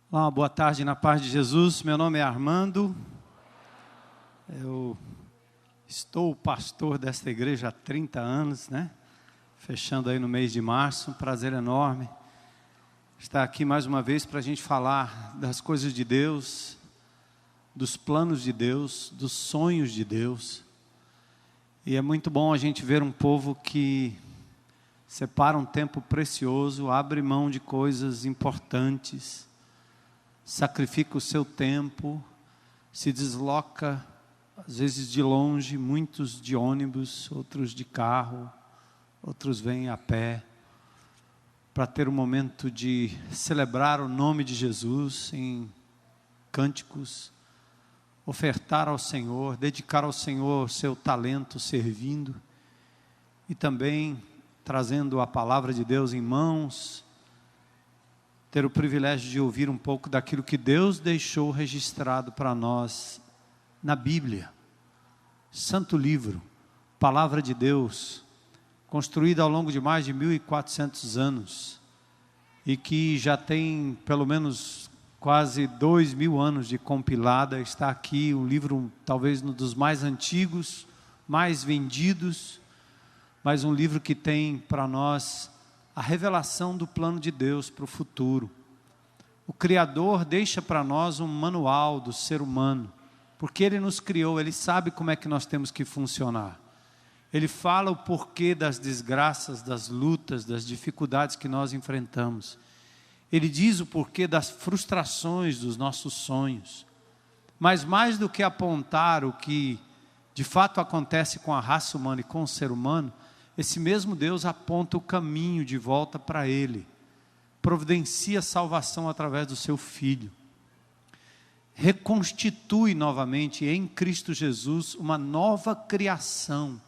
Olá, boa tarde na paz de Jesus. Meu nome é Armando. Eu estou o pastor desta igreja há 30 anos, né? Fechando aí no mês de março. Um prazer enorme estar aqui mais uma vez para a gente falar das coisas de Deus, dos planos de Deus, dos sonhos de Deus. E é muito bom a gente ver um povo que separa um tempo precioso, abre mão de coisas importantes, sacrifica o seu tempo, se desloca, às vezes de longe, muitos de ônibus, outros de carro, outros vêm a pé, para ter um momento de celebrar o nome de Jesus em cânticos, ofertar ao Senhor, dedicar ao Senhor seu talento servindo, e também trazendo a palavra de Deus em mãos, ter o privilégio de ouvir um pouco daquilo que Deus deixou registrado para nós na Bíblia. Santo livro, palavra de Deus, construída ao longo de mais de 1400 anos, e que já tem pelo menos quase 2000 anos de compilada. Está aqui um livro talvez um dos mais antigos, mais vendidos, mas um livro que tem para nós a revelação do plano de Deus para o futuro. O Criador deixa para nós um manual do ser humano, porque Ele nos criou, Ele sabe como é que nós temos que funcionar. Ele fala o porquê das desgraças, das lutas, das dificuldades que nós enfrentamos. Ele diz o porquê das frustrações dos nossos sonhos. Mas mais do que apontar o que de fato acontece com a raça humana e com o ser humano, esse mesmo Deus aponta o caminho de volta para Ele, providencia salvação através do seu Filho, reconstitui novamente em Cristo Jesus uma nova criação,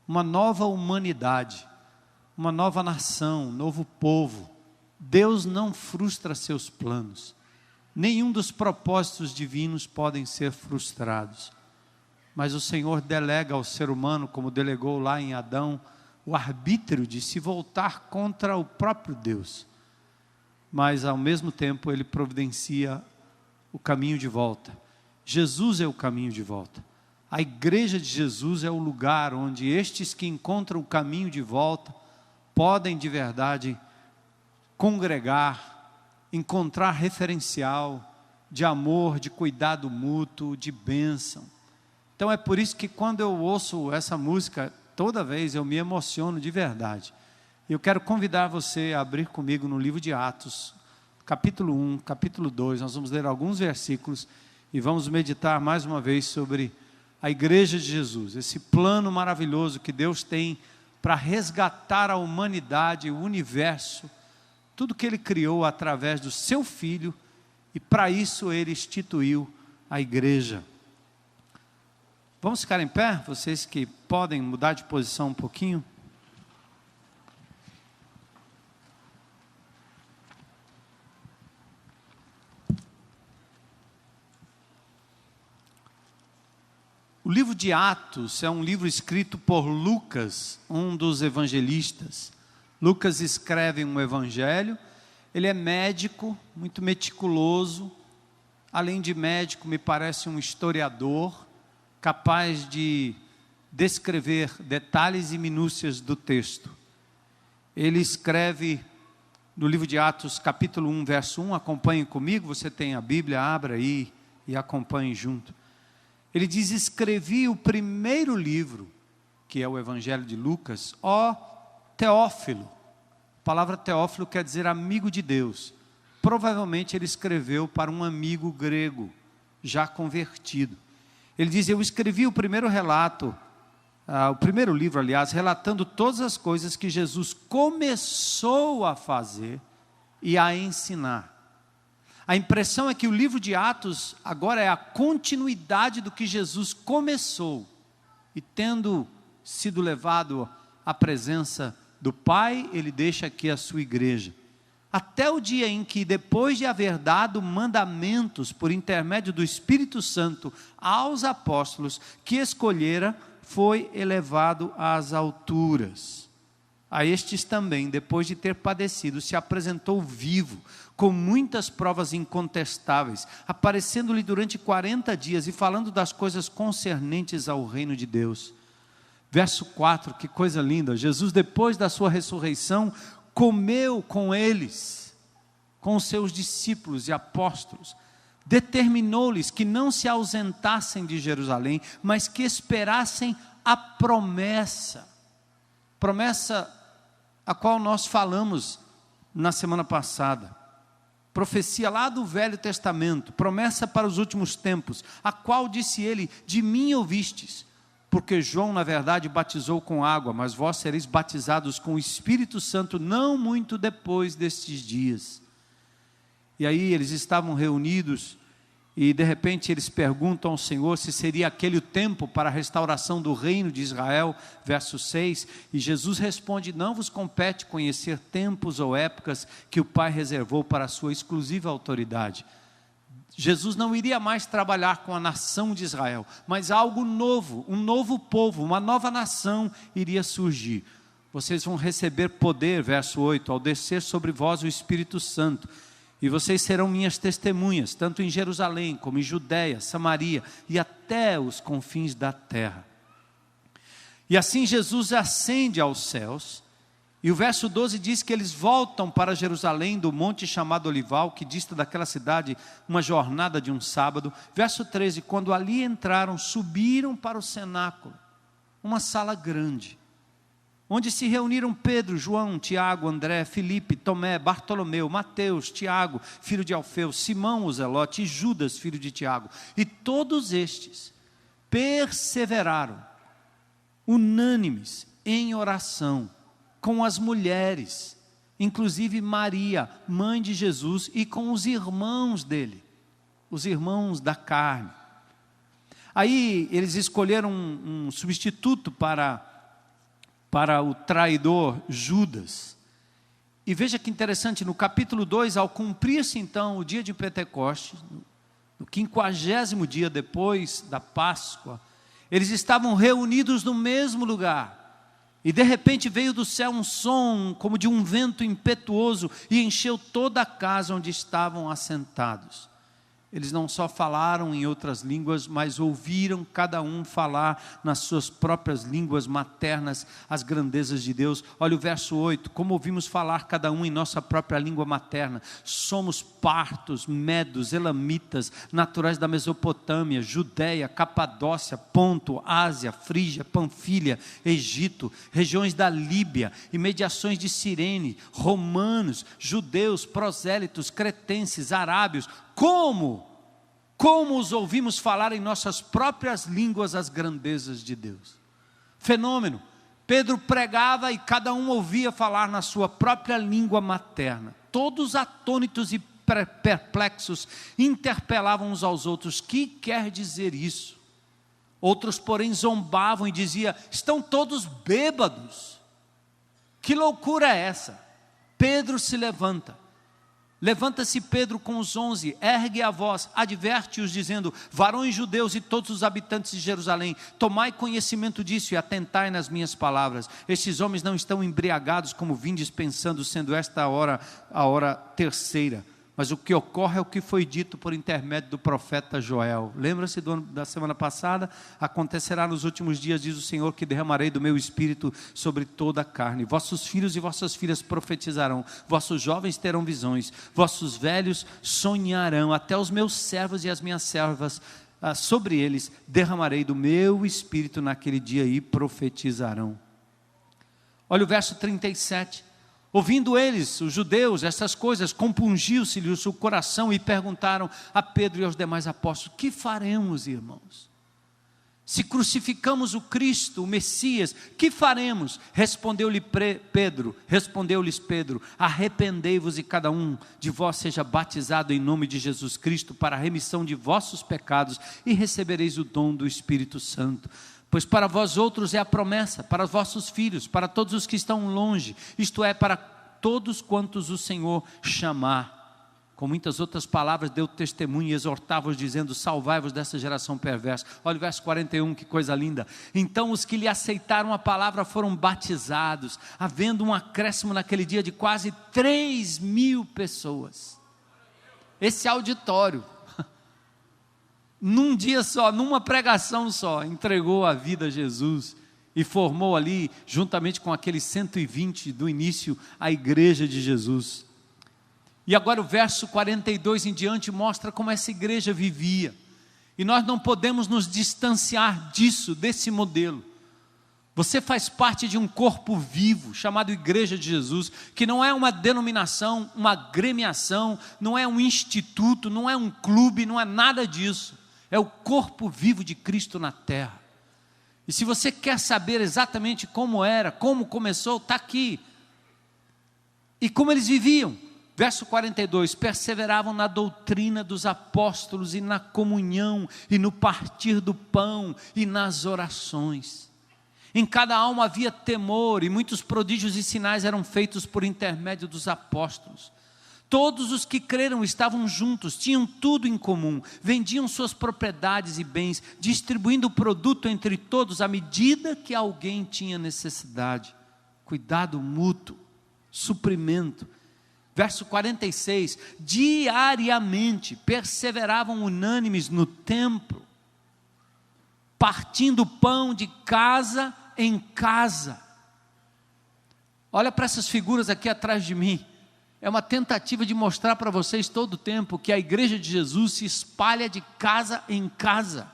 uma nova humanidade, uma nova nação, um novo povo. Deus não frustra seus planos, nenhum dos propósitos divinos podem ser frustrados. Mas o Senhor delega ao ser humano, como delegou lá em Adão, o arbítrio de se voltar contra o próprio Deus. Mas ao mesmo tempo Ele providencia o caminho de volta. Jesus é o caminho de volta. A igreja de Jesus é o lugar onde estes que encontram o caminho de volta podem de verdade congregar, encontrar referencial de amor, de cuidado mútuo, de bênção. Então é por isso que quando eu ouço essa música, toda vez eu me emociono de verdade. Eu quero convidar você a abrir comigo no livro de Atos, capítulo 1, capítulo 2, nós vamos ler alguns versículos e vamos meditar mais uma vez sobre a igreja de Jesus, esse plano maravilhoso que Deus tem para resgatar a humanidade, o universo, tudo que Ele criou através do seu Filho, e para isso Ele instituiu a igreja. Vamos ficar em pé? Vocês que podem mudar de posição um pouquinho. O livro de Atos é um livro escrito por Lucas, um dos evangelistas. Lucas escreve um evangelho, ele é médico, muito meticuloso. Além de médico, me parece um historiador, capaz de descrever detalhes e minúcias do texto. Ele escreve no livro de Atos, capítulo 1, verso 1, acompanhem comigo, você tem a Bíblia, abra aí e acompanhe junto. Ele diz: escrevi o primeiro livro, que é o Evangelho de Lucas, ó Teófilo. A palavra Teófilo quer dizer amigo de Deus. Provavelmente ele escreveu para um amigo grego, já convertido. Ele diz: eu escrevi o primeiro relato, o primeiro livro, aliás, relatando todas as coisas que Jesus começou a fazer e a ensinar. A impressão é que o livro de Atos agora é a continuidade do que Jesus começou. E tendo sido levado à presença do Pai, Ele deixa aqui a sua igreja. Até o dia em que, depois de haver dado mandamentos por intermédio do Espírito Santo aos apóstolos que escolhera, foi elevado às alturas. A estes também, depois de ter padecido, se apresentou vivo, com muitas provas incontestáveis, aparecendo-lhe durante 40 dias e falando das coisas concernentes ao reino de Deus. Verso 4, que coisa linda. Jesus, depois da sua ressurreição, comeu com eles, com os seus discípulos e apóstolos. Determinou-lhes que não se ausentassem de Jerusalém, mas que esperassem a promessa a qual nós falamos na semana passada. Profecia lá do Velho Testamento, promessa para os últimos tempos, a qual disse ele: de mim ouvistes, porque João na verdade batizou com água, mas vós sereis batizados com o Espírito Santo não muito depois destes dias. E aí eles estavam reunidos e de repente eles perguntam ao Senhor se seria aquele o tempo para a restauração do reino de Israel, verso 6, e Jesus responde: não vos compete conhecer tempos ou épocas que o Pai reservou para a sua exclusiva autoridade. Jesus não iria mais trabalhar com a nação de Israel, mas algo novo, um novo povo, uma nova nação iria surgir. Vocês vão receber poder, verso 8, ao descer sobre vós o Espírito Santo, e vocês serão minhas testemunhas, tanto em Jerusalém, como em Judeia, Samaria, e até os confins da terra. E assim Jesus ascende aos céus, e o verso 12 diz que eles voltam para Jerusalém, do monte chamado Olival, que dista daquela cidade uma jornada de um sábado. Verso 13, quando ali entraram, subiram para o cenáculo, uma sala grande, onde se reuniram Pedro, João, Tiago, André, Filipe, Tomé, Bartolomeu, Mateus, Tiago, filho de Alfeu, Simão o Zelote e Judas, filho de Tiago. E todos estes perseveraram, unânimes, em oração, com as mulheres, inclusive Maria, mãe de Jesus, e com os irmãos dele, os irmãos da carne. Aí eles escolheram um substituto para o traidor Judas. E veja que interessante, no capítulo 2, ao cumprir-se então o dia de Pentecostes, no 50º dia depois da Páscoa, eles estavam reunidos no mesmo lugar, e de repente veio do céu um som como de um vento impetuoso, e encheu toda a casa onde estavam assentados. Eles não só falaram em outras línguas, mas ouviram cada um falar nas suas próprias línguas maternas as grandezas de Deus. Olha o verso 8, como ouvimos falar cada um em nossa própria língua materna. Somos partos, medos, elamitas, naturais da Mesopotâmia, Judeia, Capadócia, Ponto, Ásia, Frígia, Panfilha, Egito, regiões da Líbia, imediações de Cirene, romanos, judeus, prosélitos, cretenses, arábios. Como os ouvimos falar em nossas próprias línguas as grandezas de Deus. Fenômeno. Pedro pregava e cada um ouvia falar na sua própria língua materna. Todos atônitos e perplexos interpelavam uns aos outros: que quer dizer isso? Outros, porém, zombavam e diziam: estão todos bêbados. Que loucura é essa? Pedro se levanta. Levanta-se Pedro com os 11, ergue a voz, adverte-os dizendo: varões judeus e todos os habitantes de Jerusalém, tomai conhecimento disso e atentai nas minhas palavras. Estes homens não estão embriagados como vindes pensando, sendo esta a hora terceira. Mas o que ocorre é o que foi dito por intermédio do profeta Joel. Lembra-se da semana passada? Acontecerá nos últimos dias, diz o Senhor, que derramarei do meu espírito sobre toda a carne. Vossos filhos e vossas filhas profetizarão, vossos jovens terão visões, vossos velhos sonharão, até os meus servos e as minhas servas, sobre eles derramarei do meu espírito naquele dia e profetizarão. Olha o verso 37. Ouvindo eles, os judeus, essas coisas, compungiu-se-lhes o coração e perguntaram a Pedro e aos demais apóstolos: que faremos, irmãos? Se crucificamos o Cristo, o Messias, que faremos? Respondeu-lhes Pedro: arrependei-vos e cada um de vós seja batizado em nome de Jesus Cristo para a remissão de vossos pecados e recebereis o dom do Espírito Santo. Pois para vós outros é a promessa, para vossos filhos, para todos os que estão longe, isto é, para todos quantos o Senhor chamar. Com muitas outras palavras deu testemunho e exortava-os dizendo: salvai-vos dessa geração perversa. Olha o verso 41, que coisa linda. Então os que lhe aceitaram a palavra foram batizados, havendo um acréscimo naquele dia de quase 3.000 pessoas. esse auditório, num dia só, numa pregação só, entregou a vida a Jesus e formou ali, juntamente com aqueles 120 do início, a igreja de Jesus. E agora o verso 42 em diante mostra como essa igreja vivia. E nós não podemos nos distanciar disso, desse modelo. Você faz parte de um corpo vivo, chamado Igreja de Jesus, que não é uma denominação, uma agremiação, não é um instituto, não é um clube, não é nada disso. É o corpo vivo de Cristo na terra. E se você quer saber exatamente como era, como começou, está aqui. E como eles viviam. Verso 42, perseveravam na doutrina dos apóstolos e na comunhão, e no partir do pão, e nas orações. Em cada alma havia temor, e muitos prodígios e sinais eram feitos por intermédio dos apóstolos. Todos os que creram estavam juntos, tinham tudo em comum, vendiam suas propriedades e bens, distribuindo o produto entre todos à medida que alguém tinha necessidade. Cuidado mútuo, suprimento. Verso 46, diariamente perseveravam unânimes no templo, partindo pão de casa em casa. Olha para essas figuras aqui atrás de mim. É uma tentativa de mostrar para vocês todo o tempo que a igreja de Jesus se espalha de casa em casa,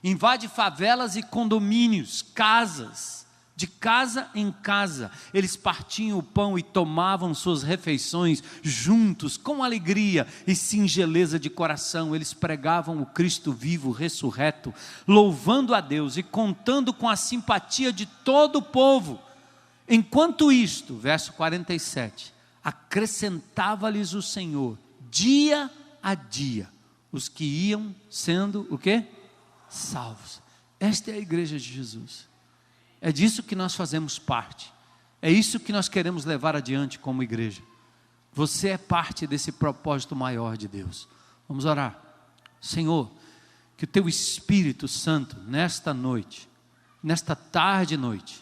invade favelas e condomínios, casas, de casa em casa. Eles partiam o pão e tomavam suas refeições juntos, com alegria e singeleza de coração. Eles pregavam o Cristo vivo, ressurreto, louvando a Deus e contando com a simpatia de todo o povo. Enquanto isto, verso 47, acrescentava-lhes o Senhor, dia a dia, os que iam sendo, o quê? Salvos. Esta é a igreja de Jesus. É disso que nós fazemos parte. É isso que nós queremos levar adiante como igreja. Você é parte desse propósito maior de Deus. Vamos orar. Senhor, que o Teu Espírito Santo, nesta noite, nesta tarde e noite,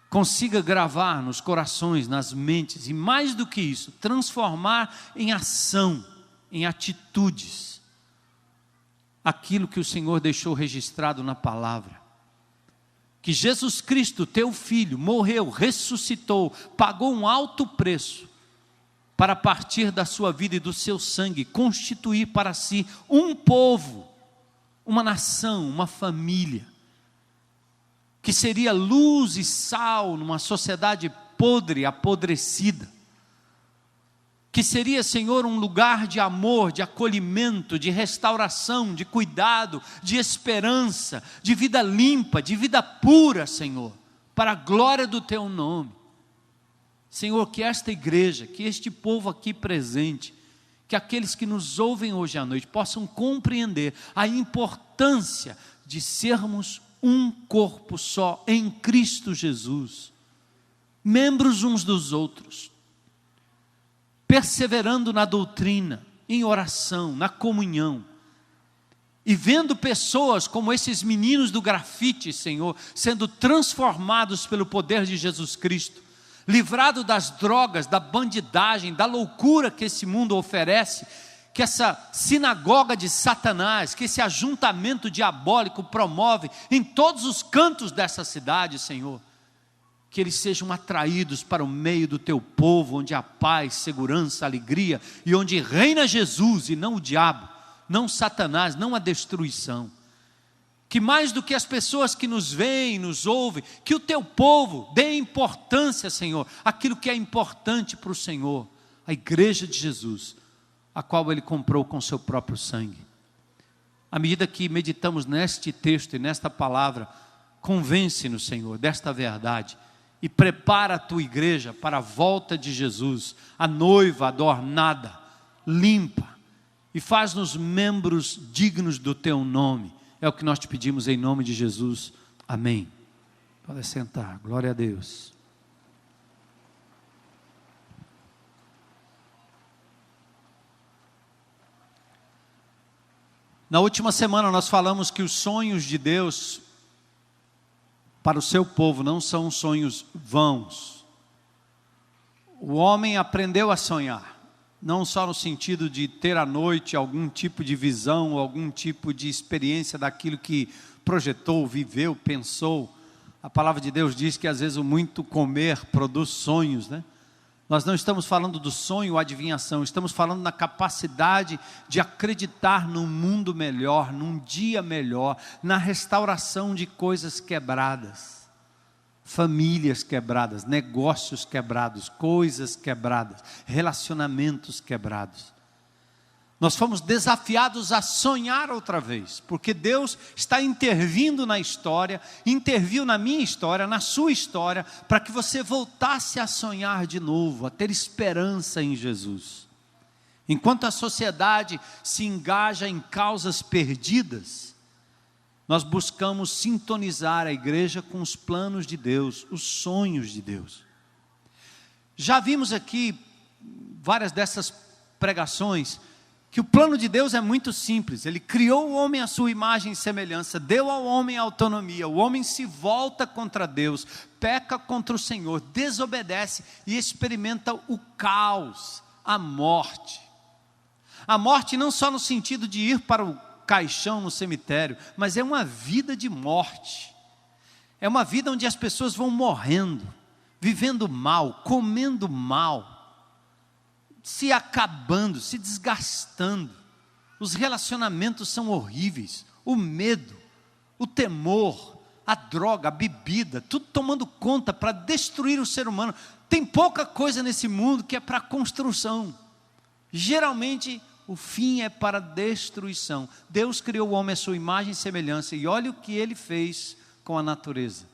consiga gravar nos corações, nas mentes, e mais do que isso, transformar em ação, em atitudes, aquilo que o Senhor deixou registrado na palavra. Que Jesus Cristo, Teu Filho, morreu, ressuscitou, pagou um alto preço, para a partir da sua vida e do seu sangue, constituir para si um povo, uma nação, uma família, que seria luz e sal numa sociedade podre, apodrecida, que seria, Senhor, um lugar de amor, de acolhimento, de restauração, de cuidado, de esperança, de vida limpa, de vida pura, Senhor, para a glória do Teu nome. Senhor, que esta igreja, que este povo aqui presente, que aqueles que nos ouvem hoje à noite possam compreender a importância de sermos um corpo só em Cristo Jesus, membros uns dos outros, perseverando na doutrina, em oração, na comunhão, e vendo pessoas como esses meninos do grafite, Senhor, sendo transformados pelo poder de Jesus Cristo, livrado das drogas, da bandidagem, da loucura que esse mundo oferece, que essa sinagoga de Satanás, que esse ajuntamento diabólico promove em todos os cantos dessa cidade, Senhor, que eles sejam atraídos para o meio do Teu povo, onde há paz, segurança, alegria, e onde reina Jesus e não o diabo, não Satanás, não a destruição. Que mais do que as pessoas que nos veem, nos ouvem, que o Teu povo dê importância, Senhor, aquilo que é importante para o Senhor, a igreja de Jesus, a qual Ele comprou com seu próprio sangue. À medida que meditamos neste texto e nesta palavra, convence-nos, Senhor, desta verdade, e prepara a Tua igreja para a volta de Jesus, a noiva adornada, limpa, e faz-nos membros dignos do Teu nome. É o que nós te pedimos em nome de Jesus, amém. Pode sentar, glória a Deus. Na última semana nós falamos que os sonhos de Deus para o seu povo não são sonhos vãos. O homem aprendeu a sonhar, não só no sentido de ter à noite algum tipo de visão, algum tipo de experiência daquilo que projetou, viveu, pensou. A palavra de Deus diz que às vezes o muito comer produz sonhos, né? Nós não estamos falando do sonho ou adivinhação, estamos falando na capacidade de acreditar num mundo melhor, num dia melhor, na restauração de coisas quebradas, famílias quebradas, negócios quebrados, coisas quebradas, relacionamentos quebrados. Nós fomos desafiados a sonhar outra vez, porque Deus está intervindo na história, interviu na minha história, na sua história, para que você voltasse a sonhar de novo, a ter esperança em Jesus. Enquanto a sociedade se engaja em causas perdidas, nós buscamos sintonizar a igreja com os planos de Deus, os sonhos de Deus. Já vimos aqui várias dessas pregações, que o plano de Deus é muito simples. Ele criou o homem à sua imagem e semelhança, deu ao homem autonomia, o homem se volta contra Deus, peca contra o Senhor, desobedece e experimenta o caos, a morte. A morte não só no sentido de ir para o caixão no cemitério, mas é uma vida de morte. É uma vida onde as pessoas vão morrendo, vivendo mal, comendo mal, se acabando, se desgastando. Os relacionamentos são horríveis, o medo, o temor, a droga, a bebida, tudo tomando conta para destruir o ser humano. Tem pouca coisa nesse mundo que é para construção. Geralmente o fim é para destruição. Deus criou o homem à sua imagem e semelhança, e olha o que ele fez com a natureza.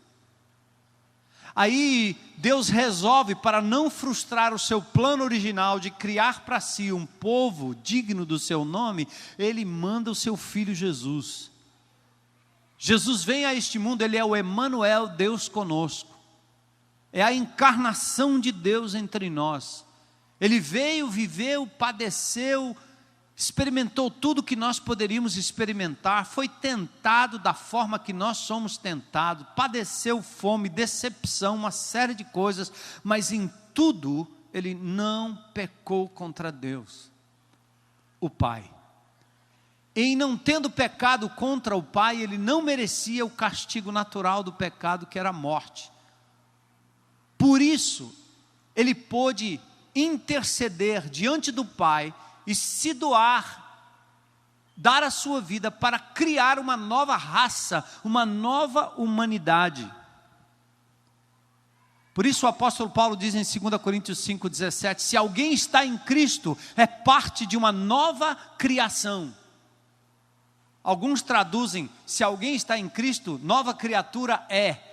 Aí Deus resolve, para não frustrar o seu plano original de criar para si um povo digno do seu nome, Ele manda o seu Filho Jesus. Jesus vem a este mundo, Ele é o Emanuel, Deus conosco. É a encarnação de Deus entre nós. Ele veio, viveu, padeceu, experimentou tudo que nós poderíamos experimentar, foi tentado da forma que nós somos tentados, padeceu fome, decepção, uma série de coisas, mas em tudo ele não pecou contra Deus, o Pai. Em não tendo pecado contra o Pai, ele não merecia o castigo natural do pecado, que era a morte. Por isso, ele pôde interceder diante do Pai e se doar, dar a sua vida para criar uma nova raça, uma nova humanidade. Por isso o apóstolo Paulo diz em 2 Coríntios 5,17, se alguém está em Cristo, é parte de uma nova criação. Alguns traduzem, se alguém está em Cristo, nova criatura é.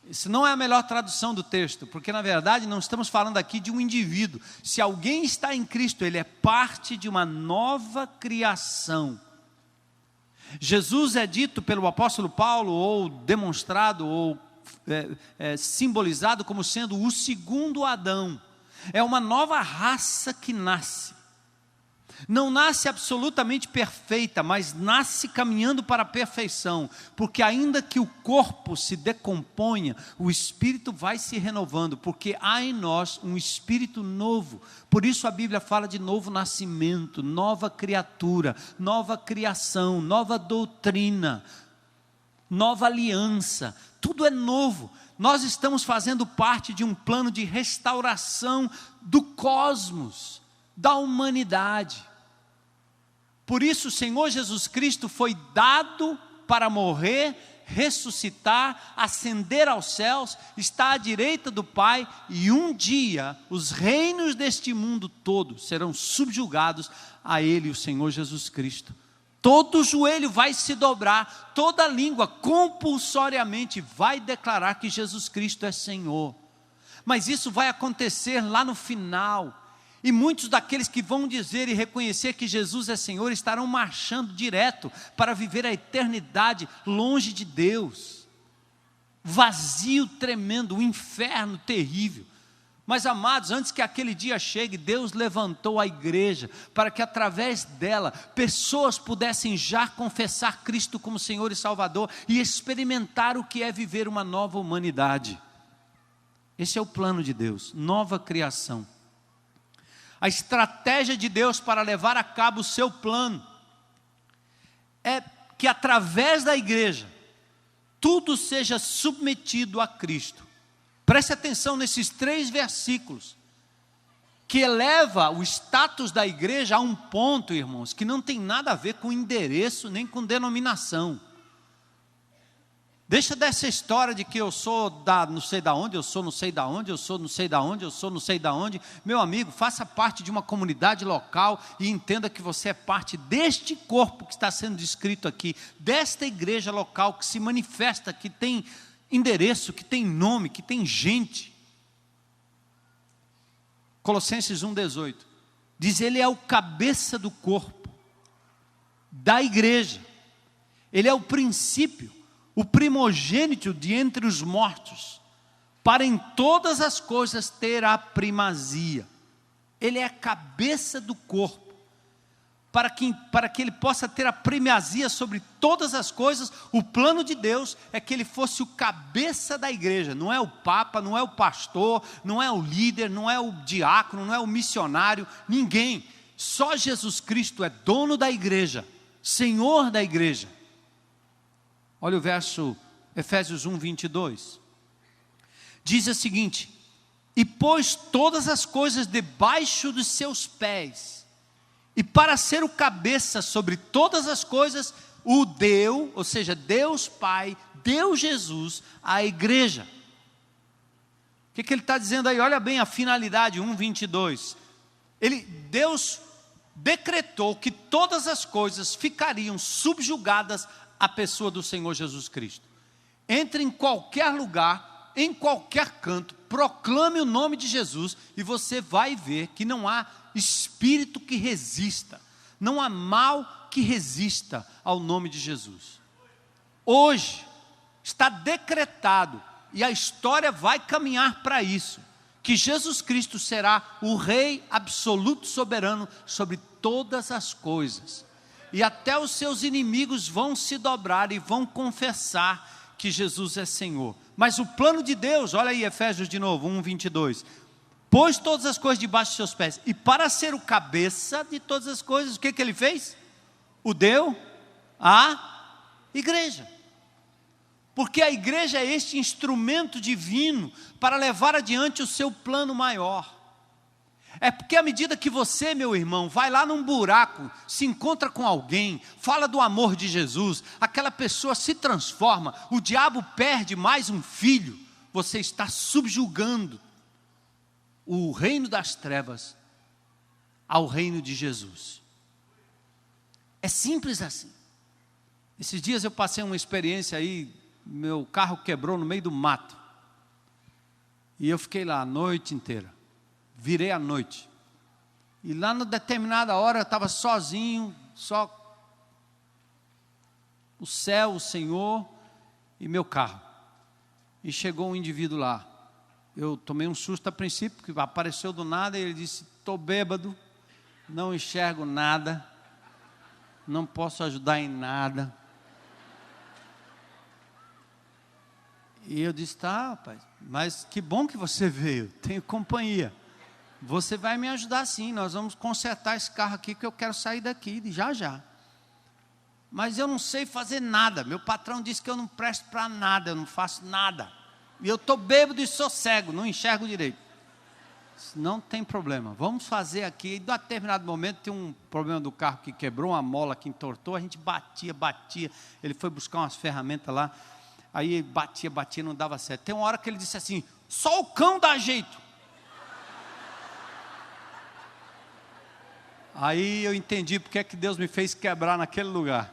Isso não é a melhor tradução do texto, porque na verdade não estamos falando aqui de um indivíduo. Se alguém está em Cristo, ele é parte de uma nova criação. Jesus é dito pelo apóstolo Paulo, ou demonstrado, ou simbolizado como sendo o segundo Adão. É uma nova raça que nasce. Não nasce absolutamente perfeita, mas nasce caminhando para a perfeição, porque ainda que o corpo se decomponha, o espírito vai se renovando, porque há em nós um espírito novo. Por isso a Bíblia fala de novo nascimento, nova criatura, nova criação, nova doutrina, nova aliança, tudo é novo. Nós estamos fazendo parte de um plano de restauração do cosmos, da humanidade. Por isso o Senhor Jesus Cristo foi dado para morrer, ressuscitar, ascender aos céus, está à direita do Pai, e um dia os reinos deste mundo todo serão subjugados a Ele, o Senhor Jesus Cristo. Todo joelho vai se dobrar, toda língua compulsoriamente vai declarar que Jesus Cristo é Senhor. Mas isso vai acontecer lá no final. E muitos daqueles que vão dizer e reconhecer que Jesus é Senhor estarão marchando direto para viver a eternidade longe de Deus. Vazio tremendo, um inferno terrível. Mas amados, antes que aquele dia chegue, Deus levantou a igreja para que através dela pessoas pudessem já confessar Cristo como Senhor e Salvador e experimentar o que é viver uma nova humanidade. Esse é o plano de Deus, nova criação. A estratégia de Deus para levar a cabo o seu plano é que através da igreja, tudo seja submetido a Cristo. Preste atenção nesses 3 versículos, que eleva o status da igreja a um ponto, irmãos, que não tem nada a ver com endereço, nem com denominação. Deixa dessa história de que eu sou da não sei da onde, eu sou não sei da onde, eu sou não sei da onde, eu sou não sei da onde. Meu amigo, faça parte de uma comunidade local e entenda que você é parte deste corpo que está sendo descrito aqui, desta igreja local que se manifesta, que tem endereço, que tem nome, que tem gente. Colossenses 1,18 diz: ele é o cabeça do corpo, da igreja. Ele é o princípio, o primogênito de entre os mortos, para em todas as coisas ter a primazia. Ele é a cabeça do corpo, para que ele possa ter a primazia sobre todas as coisas. O plano de Deus é que ele fosse o cabeça da igreja. Não é o papa, não é o pastor, não é o líder, não é o diácono, não é o missionário, ninguém. Só Jesus Cristo é dono da igreja, Senhor da igreja. Olha o verso Efésios 1:22. Diz o seguinte: e pôs todas as coisas debaixo dos seus pés, e para ser o cabeça sobre todas as coisas, o deu, ou seja, Deus Pai, deu Jesus à igreja. O que ele está dizendo aí? Olha bem a finalidade, 1:22. Deus decretou que todas as coisas ficariam subjugadas à pessoa do Senhor Jesus Cristo. Entre em qualquer lugar, em qualquer canto, proclame o nome de Jesus e você vai ver que não há espírito que resista, não há mal que resista ao nome de Jesus. Hoje está decretado, e a história vai caminhar para isso, que Jesus Cristo será o Rei absoluto soberano sobre todas as coisas, e até os seus inimigos vão se dobrar e vão confessar que Jesus é Senhor. Mas o plano de Deus, olha aí Efésios de novo, 1:22, pôs todas as coisas debaixo de seus pés, e para ser o cabeça de todas as coisas, o que ele fez? O deu à igreja. Porque a igreja é este instrumento divino para levar adiante o seu plano maior. É porque à medida que você, meu irmão, vai lá num buraco, se encontra com alguém, fala do amor de Jesus, aquela pessoa se transforma, o diabo perde mais um filho, você está subjugando o reino das trevas ao reino de Jesus. É simples assim. Esses dias eu passei uma experiência aí, meu carro quebrou no meio do mato, e eu fiquei lá a noite inteira. Virei à noite, e lá na determinada hora eu estava sozinho, só o céu, o Senhor e meu carro, e chegou um indivíduo lá. Eu tomei um susto a princípio, porque apareceu do nada, e ele disse: estou bêbado, não enxergo nada, não posso ajudar em nada. E eu disse: tá, rapaz, mas que bom que você veio, tenho companhia. Você vai me ajudar sim, nós vamos consertar esse carro aqui, que eu quero sair daqui já já. Mas eu não sei fazer nada, meu patrão disse que eu não presto para nada, eu não faço nada. E eu estou bêbado e sou cego, não enxergo direito. Não tem problema, vamos fazer aqui. E em determinado momento tem um problema do carro que quebrou, uma mola que entortou, a gente batia, ele foi buscar umas ferramentas lá, aí batia, não dava certo. Tem uma hora que ele disse assim: só o cão dá jeito. Aí eu entendi porque é que Deus me fez quebrar naquele lugar.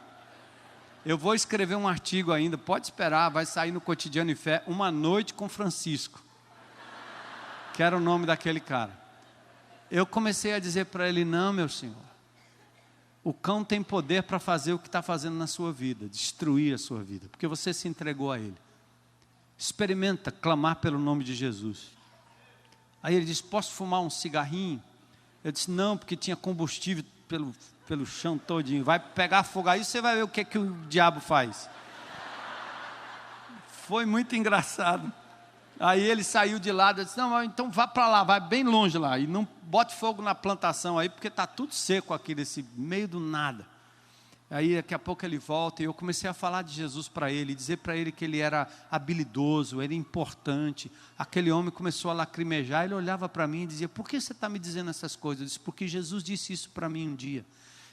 Eu vou escrever um artigo ainda, pode esperar, vai sair no Cotidiano e Fé, Uma Noite com Francisco, que era o nome daquele cara. Eu comecei a dizer para ele: não, meu senhor, o cão tem poder para fazer o que está fazendo na sua vida, destruir a sua vida, porque você se entregou a ele. Experimenta clamar pelo nome de Jesus. Aí ele disse: posso fumar um cigarrinho? Eu disse: não, porque tinha combustível pelo chão todinho. Vai pegar fogo aí, você vai ver o que o diabo faz. Foi muito engraçado. Aí ele saiu de lá, disse, não, então vá para lá, vai bem longe lá, e não bote fogo na plantação aí, porque está tudo seco aqui, nesse meio do nada. Aí daqui a pouco ele volta, e eu comecei a falar de Jesus para ele, dizer para ele que ele era habilidoso, era importante. Aquele homem começou a lacrimejar, ele olhava para mim e dizia, por que você está me dizendo essas coisas? Eu disse, porque Jesus disse isso para mim um dia,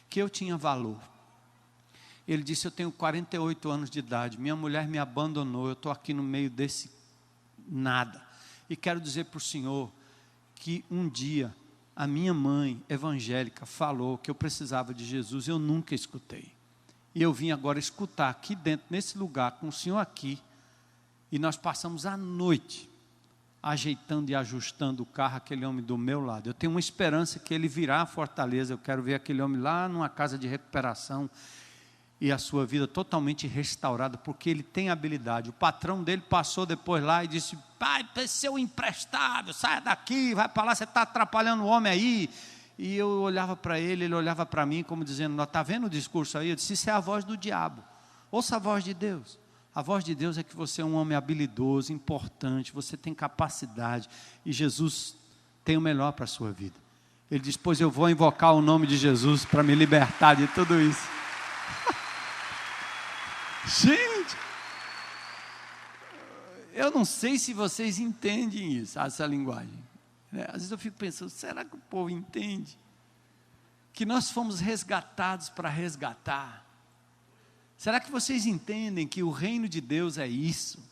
que eu tinha valor. Ele disse, eu tenho 48 anos de idade, minha mulher me abandonou, eu estou aqui no meio desse nada, e quero dizer para o Senhor, que um dia, a minha mãe evangélica falou que eu precisava de Jesus, eu nunca escutei, e eu vim agora escutar aqui dentro, nesse lugar, com o Senhor aqui, e nós passamos a noite, ajeitando e ajustando o carro, aquele homem do meu lado, eu tenho uma esperança que ele virá a Fortaleza, eu quero ver aquele homem lá numa casa de recuperação, e a sua vida totalmente restaurada, porque ele tem habilidade. O patrão dele passou depois lá e disse, pai, seu imprestável, saia daqui, vai para lá, você está atrapalhando o homem aí. E eu olhava para ele, ele olhava para mim, como dizendo, está vendo o discurso aí? Eu disse, isso é a voz do diabo, ouça a voz de Deus. A voz de Deus é que você é um homem habilidoso, importante, você tem capacidade, e Jesus tem o melhor para a sua vida. Ele diz, pois eu vou invocar o nome de Jesus para me libertar de tudo isso. Gente, eu não sei se vocês entendem isso, essa linguagem. Às vezes eu fico pensando, será que o povo entende? Que nós fomos resgatados para resgatar. Será que vocês entendem que o reino de Deus é isso?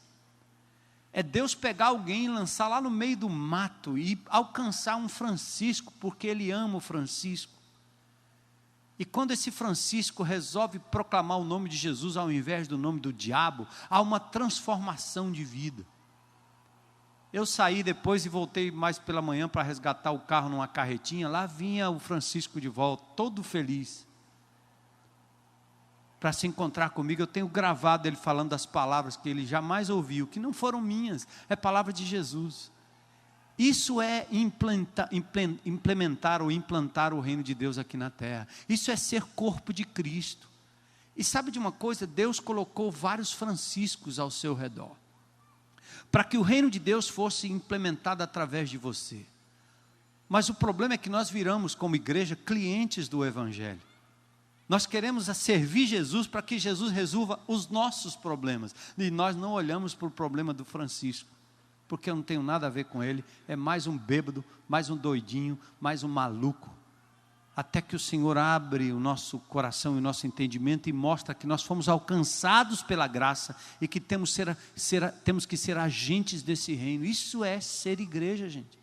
É Deus pegar alguém e lançar lá no meio do mato e alcançar um Francisco, porque ele ama o Francisco. E quando esse Francisco resolve proclamar o nome de Jesus ao invés do nome do diabo, há uma transformação de vida. Eu saí depois e voltei mais pela manhã para resgatar o carro numa carretinha, lá vinha o Francisco de volta, todo feliz, para se encontrar comigo. Eu tenho gravado ele falando das palavras que ele jamais ouviu, que não foram minhas, é palavra de Jesus. Isso é implementar ou implantar o reino de Deus aqui na terra. Isso é ser corpo de Cristo. E sabe de uma coisa? Deus colocou vários Franciscos ao seu redor, para que o reino de Deus fosse implementado através de você. Mas o problema é que nós viramos como igreja clientes do Evangelho. Nós queremos servir Jesus para que Jesus resolva os nossos problemas. E nós não olhamos para o problema do Francisco, porque eu não tenho nada a ver com ele, é mais um bêbado, mais um doidinho, mais um maluco, até que o Senhor abre o nosso coração e o nosso entendimento e mostra que nós fomos alcançados pela graça e que temos que ser agentes desse reino. Isso é ser igreja, gente.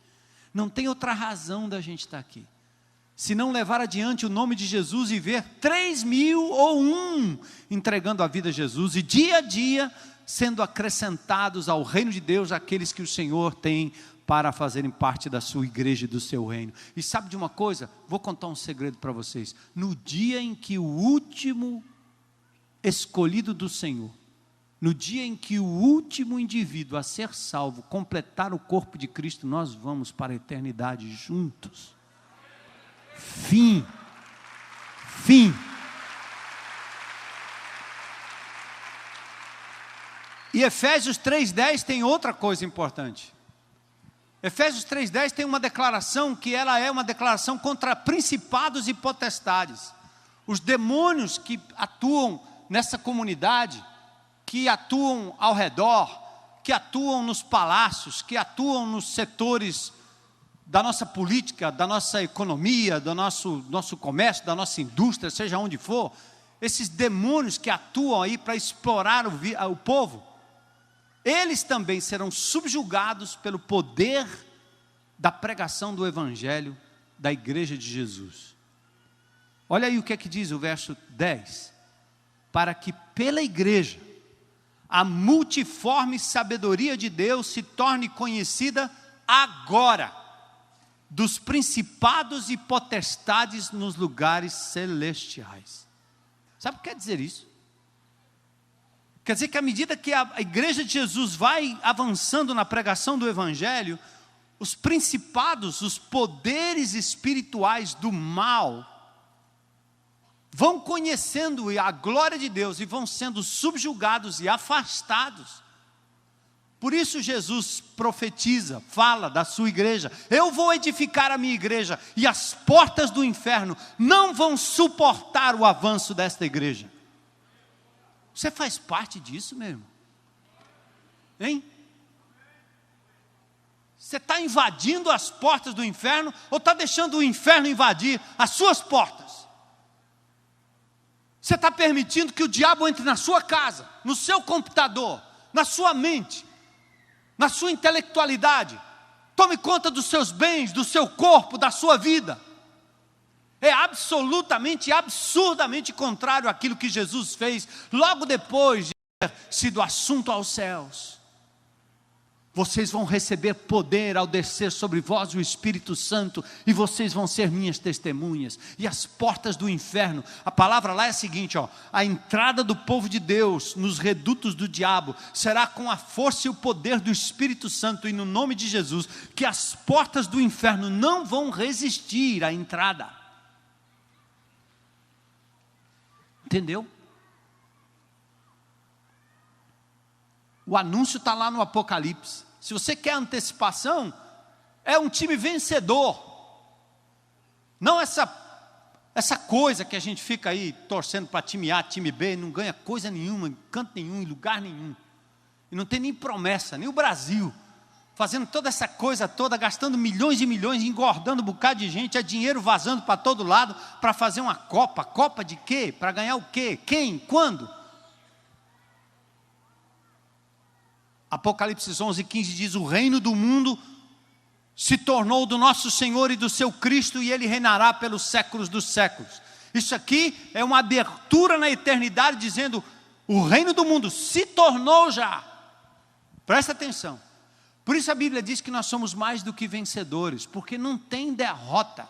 Não tem outra razão da gente estar aqui, se não levar adiante o nome de Jesus e ver 3.000 ou 1 entregando a vida a Jesus, e dia a dia sendo acrescentados ao reino de Deus aqueles que o Senhor tem para fazerem parte da sua igreja e do seu reino. E sabe de uma coisa? Vou contar um segredo para vocês. No dia em que o último escolhido do Senhor, no dia em que o último indivíduo a ser salvo completar o corpo de Cristo, nós vamos para a eternidade juntos. Fim. E Efésios 3:10 tem outra coisa importante. Efésios 3:10 tem uma declaração que ela é uma declaração contra principados e potestades. Os demônios que atuam nessa comunidade, que atuam ao redor, que atuam nos palácios, que atuam nos setores da nossa política, da nossa economia, do nosso comércio, da nossa indústria, seja onde for, esses demônios que atuam aí para explorar o povo, eles também serão subjugados pelo poder da pregação do Evangelho da igreja de Jesus. Olha aí o que é que diz o verso 10. Para que pela igreja a multiforme sabedoria de Deus se torne conhecida agora dos principados e potestades nos lugares celestiais. Sabe o que quer dizer isso? Quer dizer que à medida que a igreja de Jesus vai avançando na pregação do Evangelho, os principados, os poderes espirituais do mal, vão conhecendo a glória de Deus e vão sendo subjugados e afastados Por isso Jesus profetiza, fala da sua igreja: eu vou edificar a minha igreja, e as portas do inferno não vão suportar o avanço desta igreja. Você faz parte disso mesmo? Hein? Você está invadindo as portas do inferno, ou está deixando o inferno invadir as suas portas? Você está permitindo que o diabo entre na sua casa, no seu computador, na sua mente, na sua intelectualidade, tome conta dos seus bens, do seu corpo, da sua vida? É absolutamente, absurdamente contrário àquilo que Jesus fez logo depois de ter sido assunto aos céus. Vocês vão receber poder ao descer sobre vós o Espírito Santo, e vocês vão ser minhas testemunhas. E as portas do inferno, a palavra lá é a seguinte, a entrada do povo de Deus nos redutos do diabo será com a força e o poder do Espírito Santo, e no nome de Jesus, que as portas do inferno não vão resistir à entrada. Entendeu? O anúncio está lá no Apocalipse. Se você quer antecipação, é um time vencedor. Não essa coisa que a gente fica aí torcendo para time A, time B, não ganha coisa nenhuma, em canto nenhum, em lugar nenhum. E não tem nem promessa, nem o Brasil. Fazendo toda essa coisa toda, gastando milhões e milhões, engordando um bocado de gente, é dinheiro vazando para todo lado, para fazer uma Copa. Copa de quê? Para ganhar o quê? Quem? Quando? Apocalipse 11:15 diz: o reino do mundo se tornou do nosso Senhor e do seu Cristo, e Ele reinará pelos séculos dos séculos. Isso aqui é uma abertura na eternidade, dizendo: o reino do mundo se tornou já. Presta atenção. Por isso a Bíblia diz que nós somos mais do que vencedores, porque não tem derrota.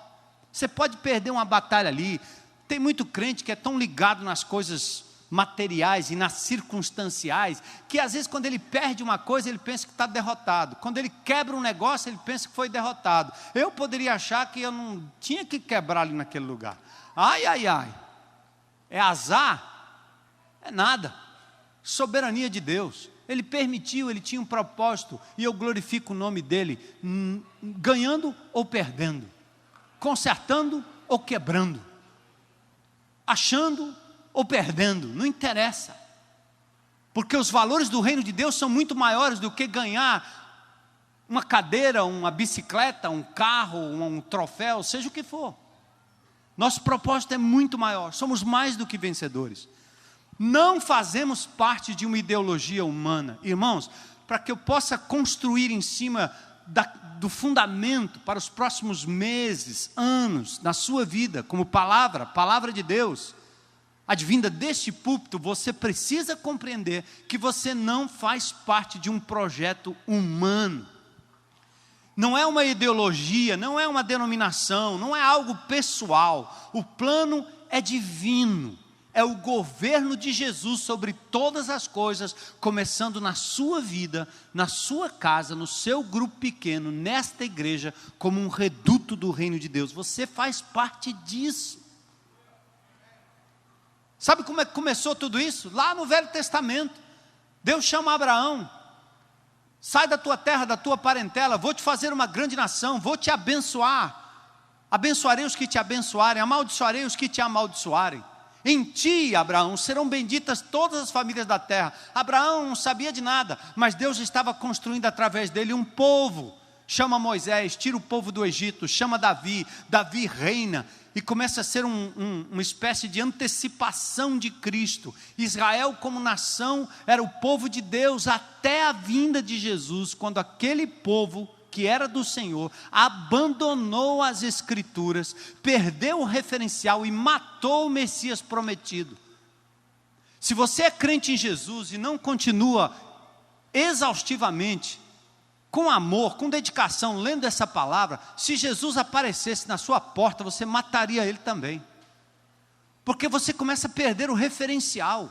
Você pode perder uma batalha ali. Tem muito crente que é tão ligado nas coisas materiais e nas circunstanciais, que às vezes quando ele perde uma coisa, ele pensa que está derrotado. Quando ele quebra um negócio, ele pensa que foi derrotado. Eu poderia achar que eu não tinha que quebrar ali naquele lugar. Ai, ai, ai. É azar? É nada. Soberania de Deus. Ele permitiu, ele tinha um propósito, e eu glorifico o nome dele, ganhando ou perdendo, consertando ou quebrando, achando ou perdendo, não interessa, porque os valores do reino de Deus são muito maiores do que ganhar uma cadeira, uma bicicleta, um carro, um troféu, seja o que for. Nosso propósito é muito maior, somos mais do que vencedores. Não fazemos parte de uma ideologia humana. Irmãos, para que eu possa construir em cima do fundamento para os próximos meses, anos, na sua vida, como palavra de Deus, advinda deste púlpito, você precisa compreender que você não faz parte de um projeto humano. Não é uma ideologia, não é uma denominação, não é algo pessoal. O plano é divino. É o governo de Jesus sobre todas as coisas, começando na sua vida, na sua casa, no seu grupo pequeno, nesta igreja, como um reduto do reino de Deus. Você faz parte disso. Sabe como é que começou tudo isso? Lá no Velho Testamento. Deus chama Abraão: sai da tua terra, da tua parentela, vou te fazer uma grande nação, vou te abençoar. Abençoarei os que te abençoarem, amaldiçoarei os que te amaldiçoarem. Em ti, Abraão, serão benditas todas as famílias da terra. Abraão não sabia de nada, mas Deus estava construindo através dele um povo. Chama Moisés, tira o povo do Egito, chama Davi reina, e começa a ser uma espécie de antecipação de Cristo. Israel como nação era o povo de Deus até a vinda de Jesus, quando aquele povo que era do Senhor, abandonou as Escrituras, perdeu o referencial e matou o Messias prometido. Se você é crente em Jesus e não continua exaustivamente, com amor, com dedicação, lendo essa palavra, se Jesus aparecesse na sua porta, você mataria ele também, porque você começa a perder o referencial.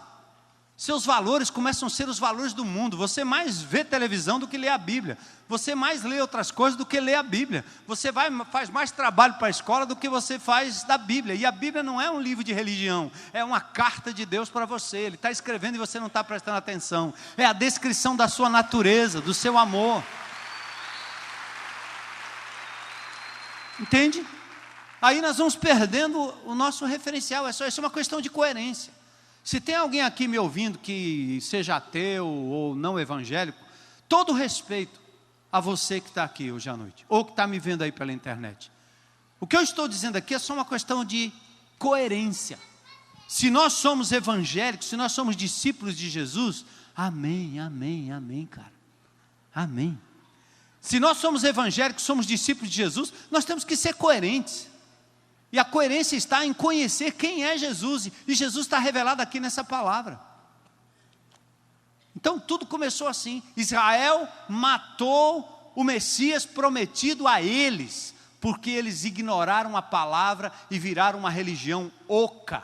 Seus valores começam a ser os valores do mundo. Você mais vê televisão do que lê a Bíblia. Você mais lê outras coisas do que lê a Bíblia. Você faz mais trabalho para a escola do que você faz da Bíblia. E a Bíblia não é um livro de religião, é uma carta de Deus para você. Ele está escrevendo e você não está prestando atenção. É a descrição da sua natureza, do seu amor. Entende? Aí nós vamos perdendo o nosso referencial. Isso é uma questão de coerência. Se tem alguém aqui me ouvindo que seja ateu ou não evangélico, todo respeito a você que está aqui hoje à noite, ou que está me vendo aí pela internet. O que eu estou dizendo aqui é só uma questão de coerência. Se nós somos evangélicos, se nós somos discípulos de Jesus, amém, amém, amém, cara. Amém. Se nós somos evangélicos, somos discípulos de Jesus, nós temos que ser coerentes. E a coerência está em conhecer quem é Jesus. E Jesus está revelado aqui nessa palavra. Então tudo começou assim. Israel matou o Messias prometido a eles, porque eles ignoraram a palavra e viraram uma religião oca,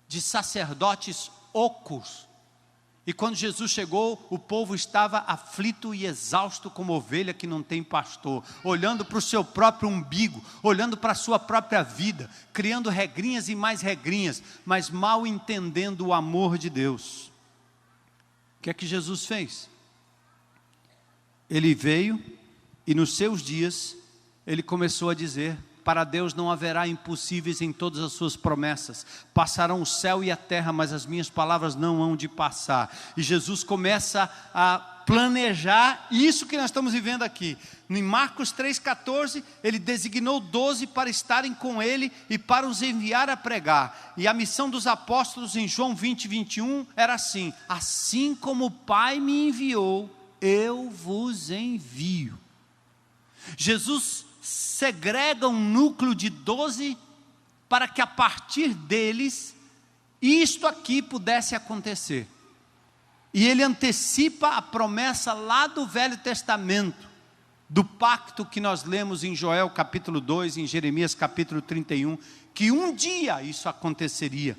de sacerdotes ocos. E quando Jesus chegou, o povo estava aflito e exausto como ovelha que não tem pastor, olhando para o seu próprio umbigo, olhando para a sua própria vida, criando regrinhas e mais regrinhas, mas mal entendendo o amor de Deus. O que é que Jesus fez? Ele veio e nos seus dias, ele começou a dizer: para Deus não haverá impossíveis em todas as suas promessas. Passarão o céu e a terra, mas as minhas palavras não hão de passar. E Jesus começa a planejar isso que nós estamos vivendo aqui. Em Marcos 3,14, ele designou 12 para estarem com ele e para os enviar a pregar. E a missão dos apóstolos em João 20, 21 era assim: assim como o Pai me enviou, eu vos envio. Jesus segrega um núcleo de 12 para que a partir deles isto aqui pudesse acontecer. E ele antecipa a promessa lá do Velho Testamento, do pacto que nós lemos em Joel capítulo 2, em Jeremias capítulo 31, que um dia isso aconteceria.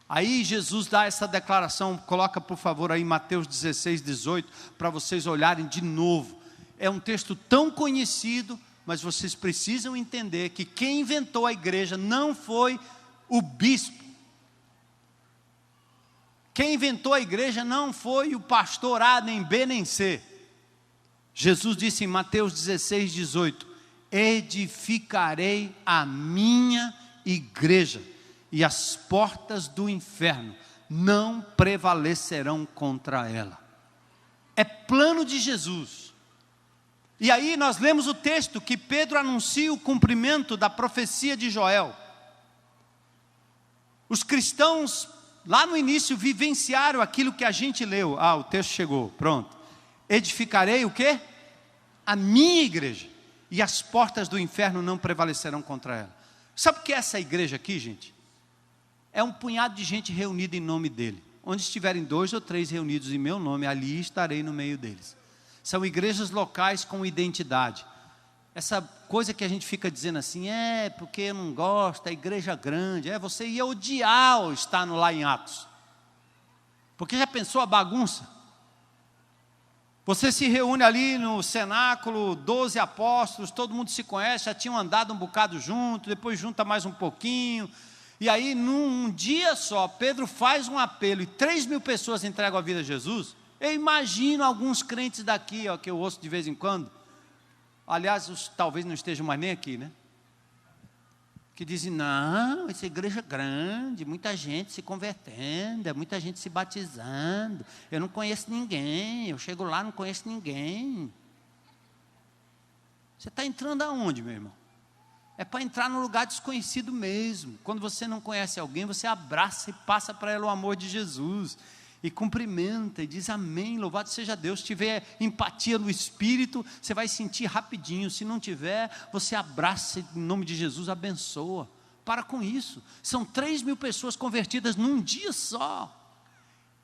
Aí Jesus dá essa declaração, coloca por favor aí Mateus 16, 18, para vocês olharem de novo. É um texto tão conhecido, mas vocês precisam entender que quem inventou a igreja não foi o bispo. Quem inventou a igreja não foi o pastor A, nem B, nem C. Jesus disse em Mateus 16, 18: edificarei a minha igreja, e as portas do inferno não prevalecerão contra ela. É plano de Jesus. E aí nós lemos o texto que Pedro anuncia o cumprimento da profecia de Joel. Os cristãos lá no início vivenciaram aquilo que a gente leu. O texto chegou, pronto. Edificarei o quê? A minha igreja, e as portas do inferno não prevalecerão contra ela. Sabe o que é essa igreja aqui, gente? É um punhado de gente reunida em nome dele. Onde estiverem 2 ou 3 reunidos em meu nome, ali estarei no meio deles. São igrejas locais com identidade. Essa coisa que a gente fica dizendo assim, porque eu não gosto, a igreja grande, você ia odiar estar lá em Atos. Porque já pensou a bagunça? Você se reúne ali no cenáculo, 12 apóstolos, todo mundo se conhece, já tinham andado um bocado junto, depois junta mais um pouquinho, e aí num dia só, Pedro faz um apelo e 3.000 pessoas entregam a vida a Jesus. Eu imagino alguns crentes daqui, que eu ouço de vez em quando, aliás, talvez não estejam mais nem aqui, né? Que dizem, não, essa igreja é grande, muita gente se convertendo, muita gente se batizando, eu não conheço ninguém, eu chego lá, não conheço ninguém. Você está entrando aonde, meu irmão? É para entrar num lugar desconhecido mesmo. Quando você não conhece alguém, você abraça e passa para ela o amor de Jesus, e cumprimenta, e diz amém, louvado seja Deus. Se tiver empatia no Espírito, você vai sentir rapidinho. Se não tiver, você abraça em nome de Jesus, abençoa. Para com isso. São 3.000 pessoas convertidas num dia só.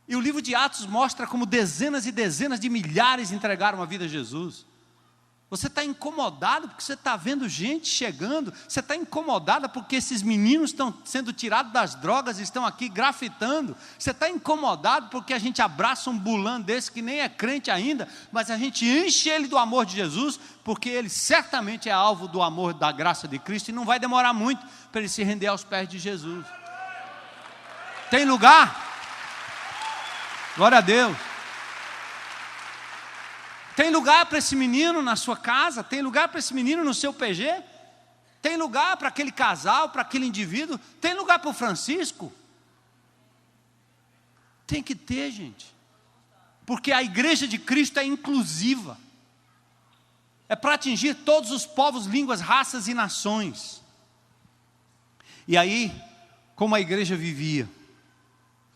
E o livro de Atos mostra como dezenas e dezenas de milhares entregaram a vida a Jesus. Você está incomodado porque você está vendo gente chegando. Você está incomodada porque esses meninos estão sendo tirados das drogas e estão aqui grafitando. Você está incomodado porque a gente abraça um bulano desse que nem é crente ainda, mas a gente enche ele do amor de Jesus, porque ele certamente é alvo do amor, da graça de Cristo, e não vai demorar muito para ele se render aos pés de Jesus. Tem lugar? Glória a Deus. Tem lugar para esse menino na sua casa? Tem lugar para esse menino no seu PG? Tem lugar para aquele casal, para aquele indivíduo? Tem lugar para o Francisco? Tem que ter, gente. Porque a igreja de Cristo é inclusiva. É para atingir todos os povos, línguas, raças e nações. E aí, como a igreja vivia?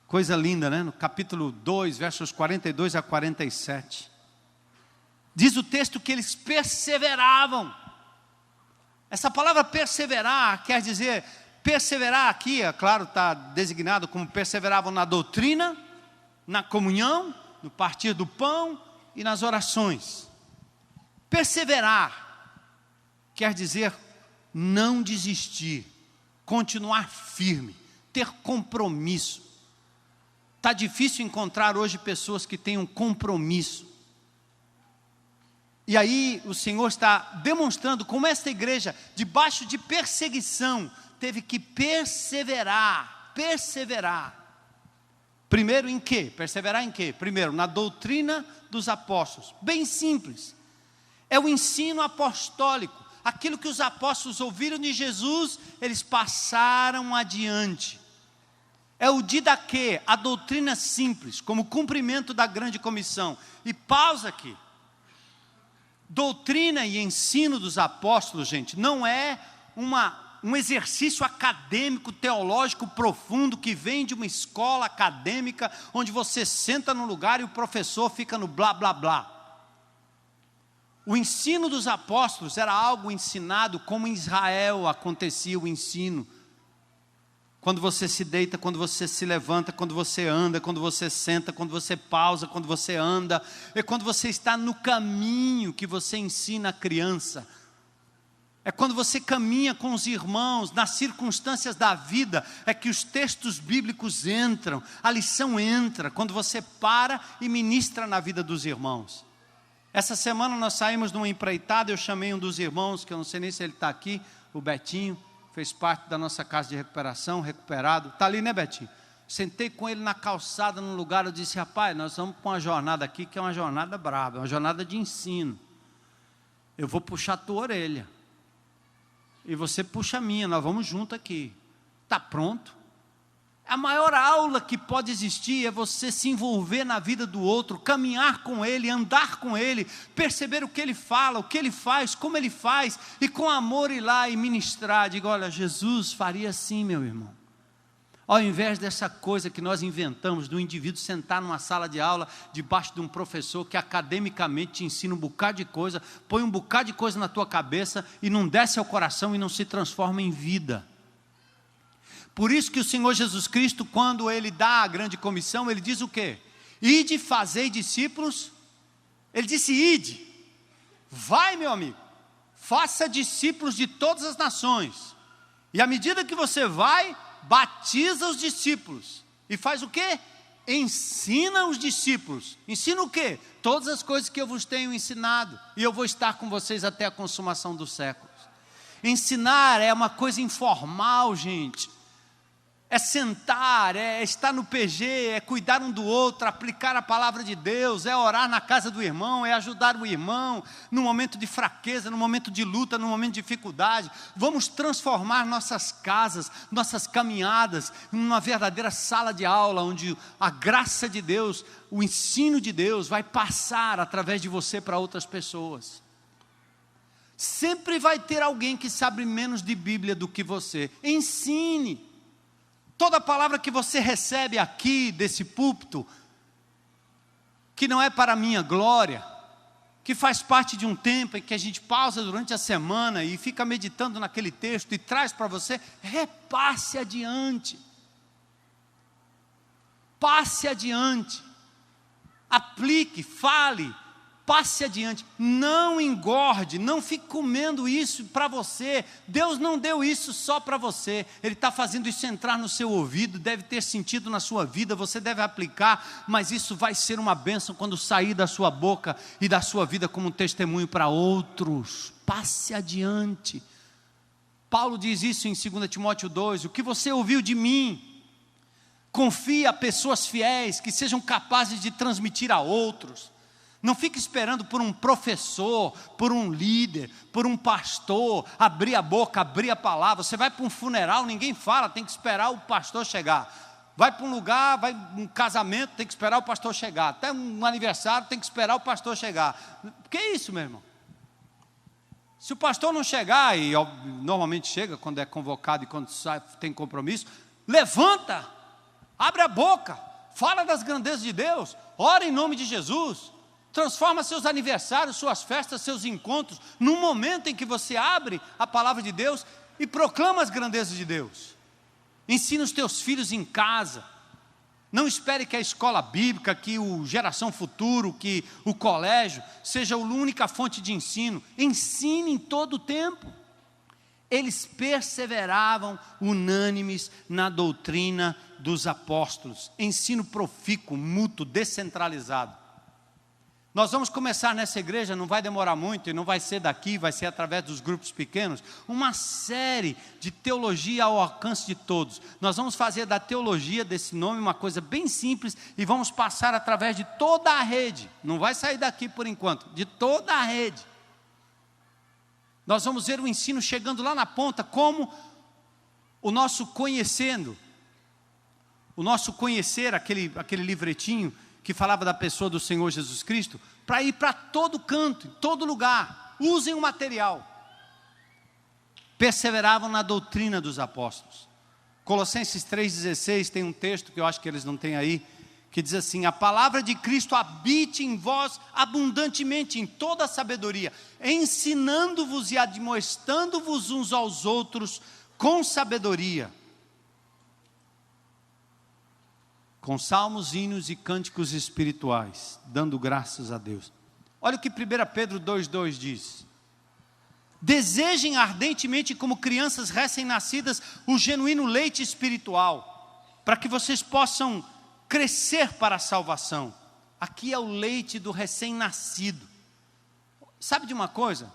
Coisa linda, né? No capítulo 2, versos 42 a 47. Diz o texto que eles perseveravam. Essa palavra perseverar quer dizer, perseverar aqui, é claro, está designado como perseveravam na doutrina, na comunhão, no partir do pão e nas orações. Perseverar quer dizer não desistir, continuar firme, ter compromisso. Está difícil encontrar hoje pessoas que tenham compromisso. E aí o Senhor está demonstrando como esta igreja, debaixo de perseguição, teve que perseverar. Primeiro em quê? Perseverar em quê? Primeiro, na doutrina dos apóstolos. Bem simples. É o ensino apostólico. Aquilo que os apóstolos ouviram de Jesus, eles passaram adiante. É o didaquê, a doutrina simples, como cumprimento da grande comissão. E pausa aqui. Doutrina e ensino dos apóstolos, gente, não é um exercício acadêmico, teológico profundo, que vem de uma escola acadêmica, onde você senta num lugar e o professor fica no blá, blá, blá. O ensino dos apóstolos era algo ensinado como em Israel acontecia o ensino. Quando você se deita, quando você se levanta, quando você anda, quando você senta, quando você pausa, quando você anda, é quando você está no caminho que você ensina a criança. É quando você caminha com os irmãos, nas circunstâncias da vida, é que os textos bíblicos entram, a lição entra, quando você para e ministra na vida dos irmãos. Essa semana nós saímos de uma empreitada, eu chamei um dos irmãos, que eu não sei nem se ele está aqui, o Betinho, fez parte da nossa casa de recuperação, recuperado, está ali, né, Betinho? Sentei com ele na calçada, num lugar, eu disse, rapaz, nós vamos para uma jornada aqui, que é uma jornada brava, uma jornada de ensino. Eu vou puxar a tua orelha, e você puxa a minha, nós vamos junto aqui. Está pronto? A maior aula que pode existir é você se envolver na vida do outro, caminhar com ele, andar com ele, perceber o que ele fala, o que ele faz, como ele faz, e com amor ir lá e ministrar. Diga, olha, Jesus faria assim, meu irmão. Ao invés dessa coisa que nós inventamos, do indivíduo sentar numa sala de aula, debaixo de um professor que academicamente te ensina um bocado de coisa, põe um bocado de coisa na tua cabeça e não desce ao coração e não se transforma em vida. Por isso que o Senhor Jesus Cristo, quando Ele dá a grande comissão, Ele diz o quê? Ide, fazei discípulos. Ele disse, ide. Vai, meu amigo. Faça discípulos de todas as nações. E à medida que você vai, batiza os discípulos. E faz o quê? Ensina os discípulos. Ensina o quê? Todas as coisas que eu vos tenho ensinado. E eu vou estar com vocês até a consumação dos séculos. Ensinar é uma coisa informal, gente. É sentar, é estar no PG, é cuidar um do outro, aplicar a palavra de Deus, é orar na casa do irmão, é ajudar o irmão no momento de fraqueza, no momento de luta, no momento de dificuldade. Vamos transformar nossas casas, nossas caminhadas, numa verdadeira sala de aula, onde a graça de Deus, o ensino de Deus vai passar através de você para outras pessoas. Sempre vai ter alguém que sabe menos de Bíblia do que você. Ensine. Toda palavra que você recebe aqui desse púlpito, que não é para a minha glória, que faz parte de um tempo em que a gente pausa durante a semana e fica meditando naquele texto e traz para você, repasse adiante. Passe adiante. Aplique, fale, passe adiante, não engorde, não fique comendo isso para você. Deus não deu isso só para você, Ele está fazendo isso entrar no seu ouvido, deve ter sentido na sua vida, você deve aplicar, mas isso vai ser uma bênção quando sair da sua boca e da sua vida como um testemunho para outros. Passe adiante. Paulo diz isso em 2 Timóteo 2, o que você ouviu de mim, confie a pessoas fiéis, que sejam capazes de transmitir a outros. Não fique esperando por um professor, por um líder, por um pastor, abrir a boca, abrir a palavra. Você vai para um funeral, ninguém fala, tem que esperar o pastor chegar. Vai para um lugar, vai um casamento, tem que esperar o pastor chegar. Até um aniversário, tem que esperar o pastor chegar. Que é isso, meu irmão? Se o pastor não chegar, e normalmente chega quando é convocado e quando sai, tem compromisso, levanta, abre a boca, fala das grandezas de Deus, ora em nome de Jesus. Transforma seus aniversários, suas festas, seus encontros, num momento em que você abre a palavra de Deus e proclama as grandezas de Deus. Ensina os teus filhos em casa. Não espere que a escola bíblica, que o Geração Futuro, que o colégio, seja a única fonte de ensino. Ensine em todo o tempo. Eles perseveravam unânimes na doutrina dos apóstolos. Ensino profícuo, mútuo, descentralizado. Nós vamos começar nessa igreja, não vai demorar muito, e não vai ser daqui, vai ser através dos grupos pequenos, uma série de teologia ao alcance de todos. Nós vamos fazer da teologia desse nome uma coisa bem simples, e vamos passar através de toda a rede, não vai sair daqui por enquanto, de toda a rede. Nós vamos ver o ensino chegando lá na ponta, como o nosso conhecendo, aquele livretinho, que falava da pessoa do Senhor Jesus Cristo, para ir para todo canto, em todo lugar. Usem o material. Perseveravam na doutrina dos apóstolos. Colossenses 3,16 tem um texto que eu acho que eles não têm aí, que diz assim: a palavra de Cristo habite em vós abundantemente, em toda a sabedoria, ensinando-vos e admoestando-vos uns aos outros com sabedoria, com salmos, hinos e cânticos espirituais, dando graças a Deus. Olha o que 1 Pedro 2,2 diz: desejem ardentemente como crianças recém-nascidas o genuíno leite espiritual, para que vocês possam crescer para a salvação. Aqui é o leite do recém-nascido. Sabe de uma coisa?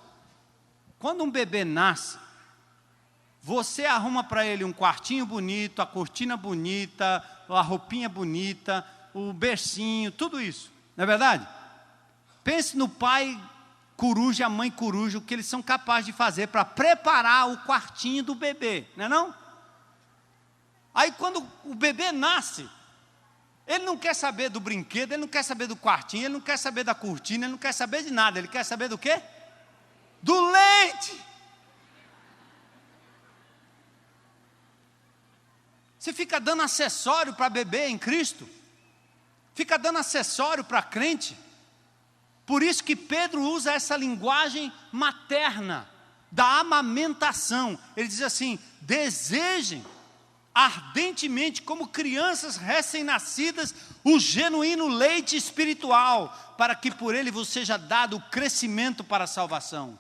Quando um bebê nasce, você arruma para ele um quartinho bonito, a cortina bonita, a roupinha bonita, o bercinho, tudo isso, não é verdade? Pense no pai coruja e a mãe coruja, o que eles são capazes de fazer para preparar o quartinho do bebê, não é não? Aí quando o bebê nasce, ele não quer saber do brinquedo, ele não quer saber do quartinho, ele não quer saber da cortina, ele não quer saber de nada, ele quer saber do quê? Do leite. Você fica dando acessório para bebê em Cristo, fica dando acessório para crente. Por isso que Pedro usa essa linguagem materna, da amamentação. Ele diz assim: desejem ardentemente, como crianças recém-nascidas, o genuíno leite espiritual, para que por ele vos seja dado o crescimento para a salvação.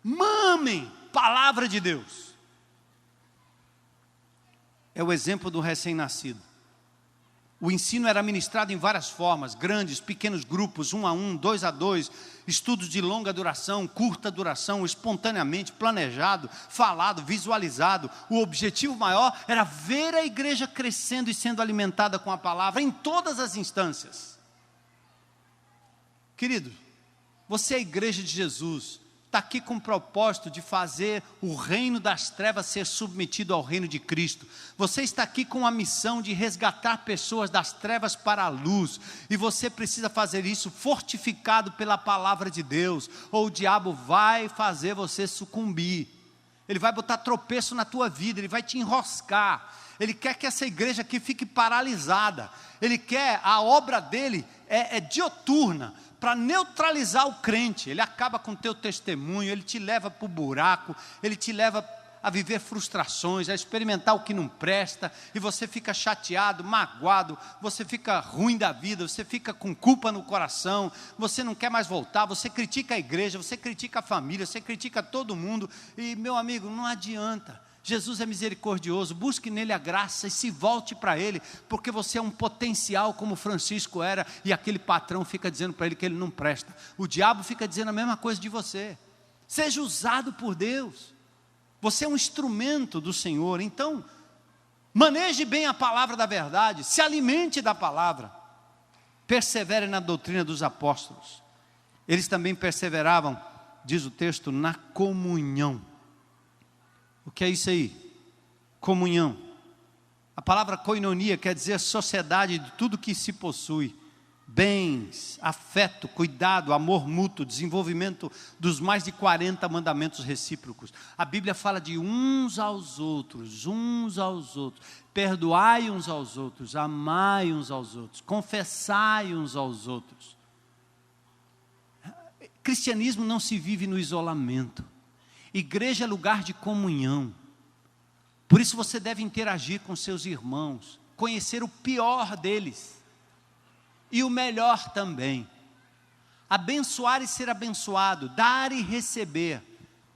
Mamem palavra de Deus. É o exemplo do recém-nascido. O ensino era ministrado em várias formas, grandes, pequenos grupos, 1 a 1, 2 a 2, estudos de longa duração, curta duração, espontaneamente, planejado, falado, visualizado. O objetivo maior era ver a igreja crescendo e sendo alimentada com a palavra em todas as instâncias. Querido, você é a igreja de Jesus, está aqui com o propósito de fazer o reino das trevas ser submetido ao reino de Cristo. Você está aqui com a missão de resgatar pessoas das trevas para a luz, e você precisa fazer isso fortificado pela palavra de Deus, ou o diabo vai fazer você sucumbir, ele vai botar tropeço na tua vida, ele vai te enroscar, ele quer que essa igreja aqui fique paralisada, ele quer, a obra dele é dioturna, para neutralizar o crente. Ele acaba com o teu testemunho, ele te leva para o buraco, ele te leva a viver frustrações, a experimentar o que não presta, e você fica chateado, magoado, você fica ruim da vida, você fica com culpa no coração, você não quer mais voltar, você critica a igreja, você critica a família, você critica todo mundo, e meu amigo, não adianta. Jesus é misericordioso, busque nele a graça e se volte para ele, porque você é um potencial como Francisco era, e aquele patrão fica dizendo para ele que ele não presta, o diabo fica dizendo a mesma coisa de você. Seja usado por Deus, você é um instrumento do Senhor, então maneje bem a palavra da verdade, se alimente da palavra, persevere na doutrina dos apóstolos. Eles também perseveravam, diz o texto, na comunhão. O que é isso aí? Comunhão. A palavra koinonia quer dizer sociedade de tudo que se possui. Bens, afeto, cuidado, amor mútuo, desenvolvimento dos mais de 40 mandamentos recíprocos. A Bíblia fala de uns aos outros, perdoai uns aos outros, amai uns aos outros, confessai uns aos outros. Cristianismo não se vive no isolamento. Igreja é lugar de comunhão. Por isso você deve interagir com seus irmãos, conhecer o pior deles e o melhor também. Abençoar e ser abençoado, dar e receber,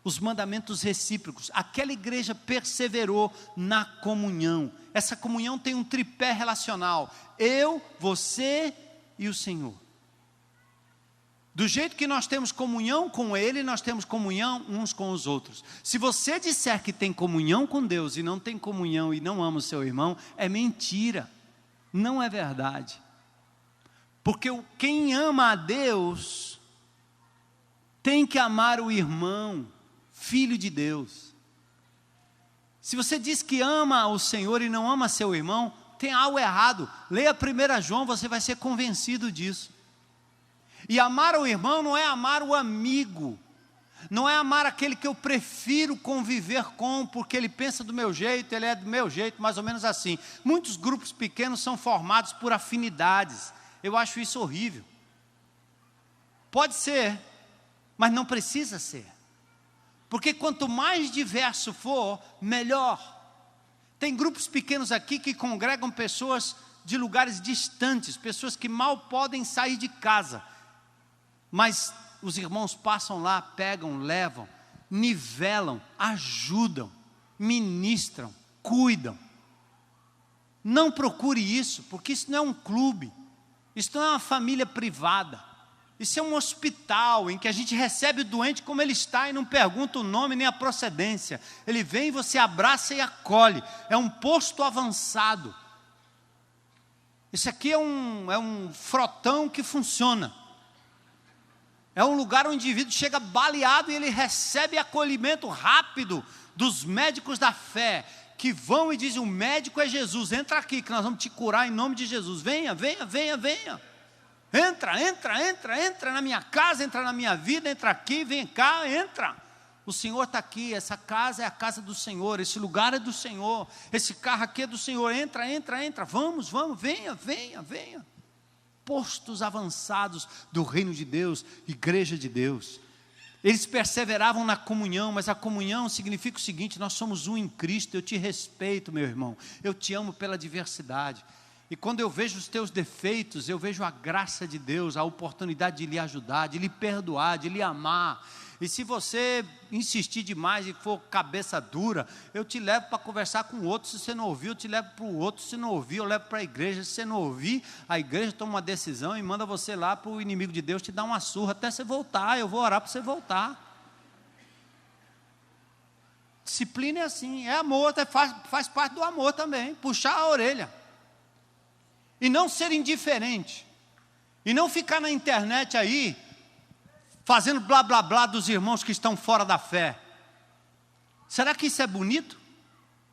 os mandamentos recíprocos. Aquela igreja perseverou na comunhão. Essa comunhão tem um tripé relacional: eu, você e o Senhor. Do jeito que nós temos comunhão com Ele, nós temos comunhão uns com os outros. Se você disser que tem comunhão com Deus e não tem comunhão e não ama o seu irmão, é mentira, não é verdade. Porque quem ama a Deus tem que amar o irmão, filho de Deus. Se você diz que ama o Senhor e não ama seu irmão, tem algo errado. Leia 1 João, você vai ser convencido disso. E amar o irmão não é amar o amigo, não é amar aquele que eu prefiro conviver com, porque ele pensa do meu jeito, ele é do meu jeito, mais ou menos assim. Muitos grupos pequenos são formados por afinidades, eu acho isso horrível. Pode ser, mas não precisa ser, porque quanto mais diverso for, melhor. Tem grupos pequenos aqui que congregam pessoas de lugares distantes, pessoas que mal podem sair de casa, mas os irmãos passam lá, pegam, levam, nivelam, ajudam, ministram, cuidam. Não procure isso, porque isso não é um clube, isso não é uma família privada, isso é um hospital em que a gente recebe o doente como ele está e não pergunta o nome nem a procedência. Ele vem, você abraça e acolhe. É um posto avançado. Isso aqui é um frotão que funciona. É um lugar onde o indivíduo chega baleado e ele recebe acolhimento rápido dos médicos da fé, que vão e dizem: o médico é Jesus, entra aqui que nós vamos te curar em nome de Jesus, venha, venha, venha, venha, entra na minha casa, entra na minha vida, entra aqui, vem cá, entra, o Senhor está aqui, essa casa é a casa do Senhor, esse lugar é do Senhor, esse carro aqui é do Senhor, entra, vamos, venha, venha, venha. Postos avançados do reino de Deus, igreja de Deus. Eles perseveravam na comunhão, mas a comunhão significa o seguinte: nós somos um em Cristo. Eu te respeito, meu irmão, eu te amo pela diversidade, e quando eu vejo os teus defeitos, eu vejo a graça de Deus, a oportunidade de lhe ajudar, de lhe perdoar, de lhe amar. E se você insistir demais e for cabeça dura, eu te levo para conversar com o outro. Se você não ouvir, eu te levo para o outro. Se não ouvir, eu levo para a igreja. Se você não ouvir, a igreja toma uma decisão e manda você lá para o inimigo de Deus te dar uma surra até você voltar. Eu vou orar para você voltar. Disciplina é assim, é amor, faz parte do amor também, puxar a orelha. E não ser indiferente. E não ficar na internet aí fazendo blá blá blá dos irmãos que estão fora da fé. Será que isso é bonito?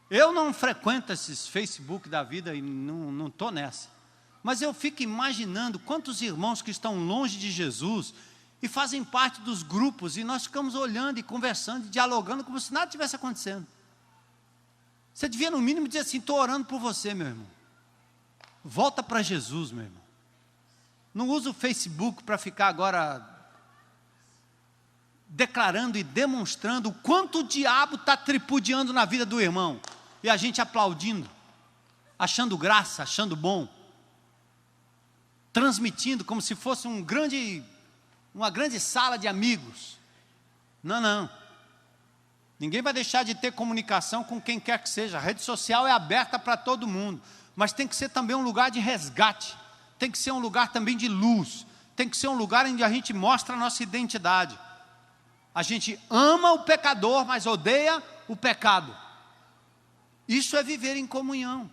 Eu não frequento esses Facebook da vida e não estou nessa. Mas eu fico imaginando quantos irmãos que estão longe de Jesus e fazem parte dos grupos, e nós ficamos olhando e conversando e dialogando como se nada tivesse acontecendo. Você devia no mínimo dizer assim: estou orando por você, meu irmão. Volta para Jesus, meu irmão. Não usa o Facebook para ficar agora declarando e demonstrando o quanto o diabo está tripudiando na vida do irmão, e a gente aplaudindo, achando graça, achando bom, transmitindo como se fosse uma grande sala de amigos. Não. Ninguém vai deixar de ter comunicação com quem quer que seja. A rede social é aberta para todo mundo, mas tem que ser também um lugar de resgate, tem que ser um lugar também de luz, tem que ser um lugar onde a gente mostra a nossa identidade. A gente ama o pecador, mas odeia o pecado. Isso é viver em comunhão,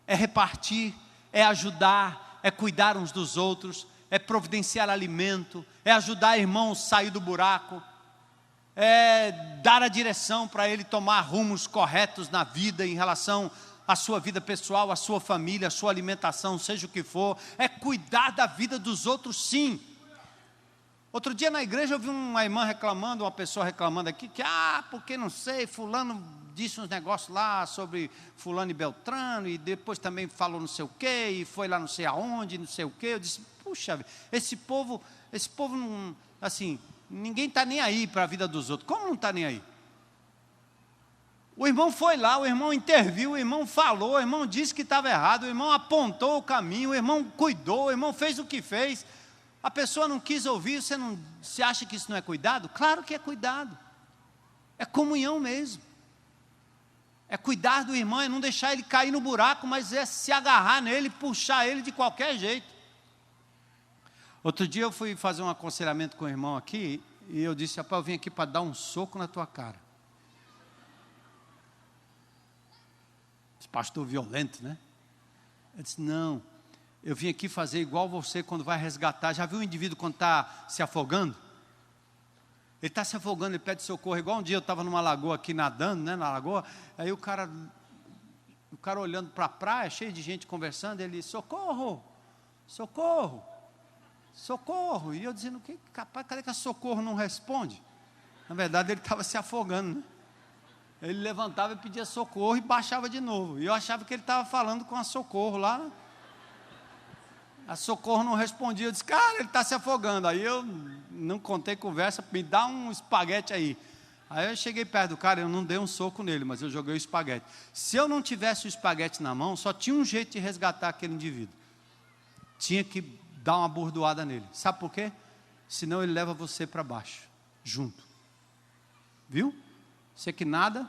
é repartir, é ajudar, é cuidar uns dos outros, é providenciar alimento, é ajudar irmãos a sair do buraco, é dar a direção para ele tomar rumos corretos na vida, em relação à sua vida pessoal, à sua família, à sua alimentação, seja o que for, é cuidar da vida dos outros, sim. Outro dia na igreja eu vi uma irmã reclamando, uma pessoa reclamando aqui, que porque não sei, fulano disse uns negócios lá sobre fulano e Beltrano, e depois também falou não sei o quê, e foi lá não sei aonde, não sei o quê. Eu disse, puxa, esse povo não, assim, ninguém está nem aí para a vida dos outros. Como não está nem aí? O irmão foi lá, o irmão interviu, o irmão falou, o irmão disse que estava errado, o irmão apontou o caminho, o irmão cuidou, o irmão fez o que fez. A pessoa não quis ouvir, você acha que isso não é cuidado? Claro que é cuidado, é comunhão mesmo, é cuidar do irmão, é não deixar ele cair no buraco, mas é se agarrar nele, puxar ele de qualquer jeito. Outro dia eu fui fazer um aconselhamento com o irmão aqui, e eu disse, rapaz, eu vim aqui para dar um soco na tua cara. Esse pastor violento, né? Eu disse, não, eu vim aqui fazer igual você quando vai resgatar. Já viu o indivíduo quando está se afogando? Ele está se afogando, ele pede socorro. Igual um dia eu estava numa lagoa aqui nadando, né, na lagoa. Aí o cara olhando para a praia, cheio de gente conversando, ele disse, socorro, socorro, socorro. E eu dizendo, capaz, cadê que a socorro não responde? Na verdade ele estava se afogando, né? Ele levantava e pedia socorro e baixava de novo. E eu achava que ele estava falando com a socorro lá. A socorro não respondia. Eu disse, cara, ele está se afogando. Aí eu não contei conversa, me dá um espaguete aí. Aí eu cheguei perto do cara, eu não dei um soco nele, mas eu joguei o espaguete. Se eu não tivesse o espaguete na mão, só tinha um jeito de resgatar aquele indivíduo. Tinha que dar uma bordoada nele. Sabe por quê? Senão ele leva você para baixo, junto. Viu? Você que nada,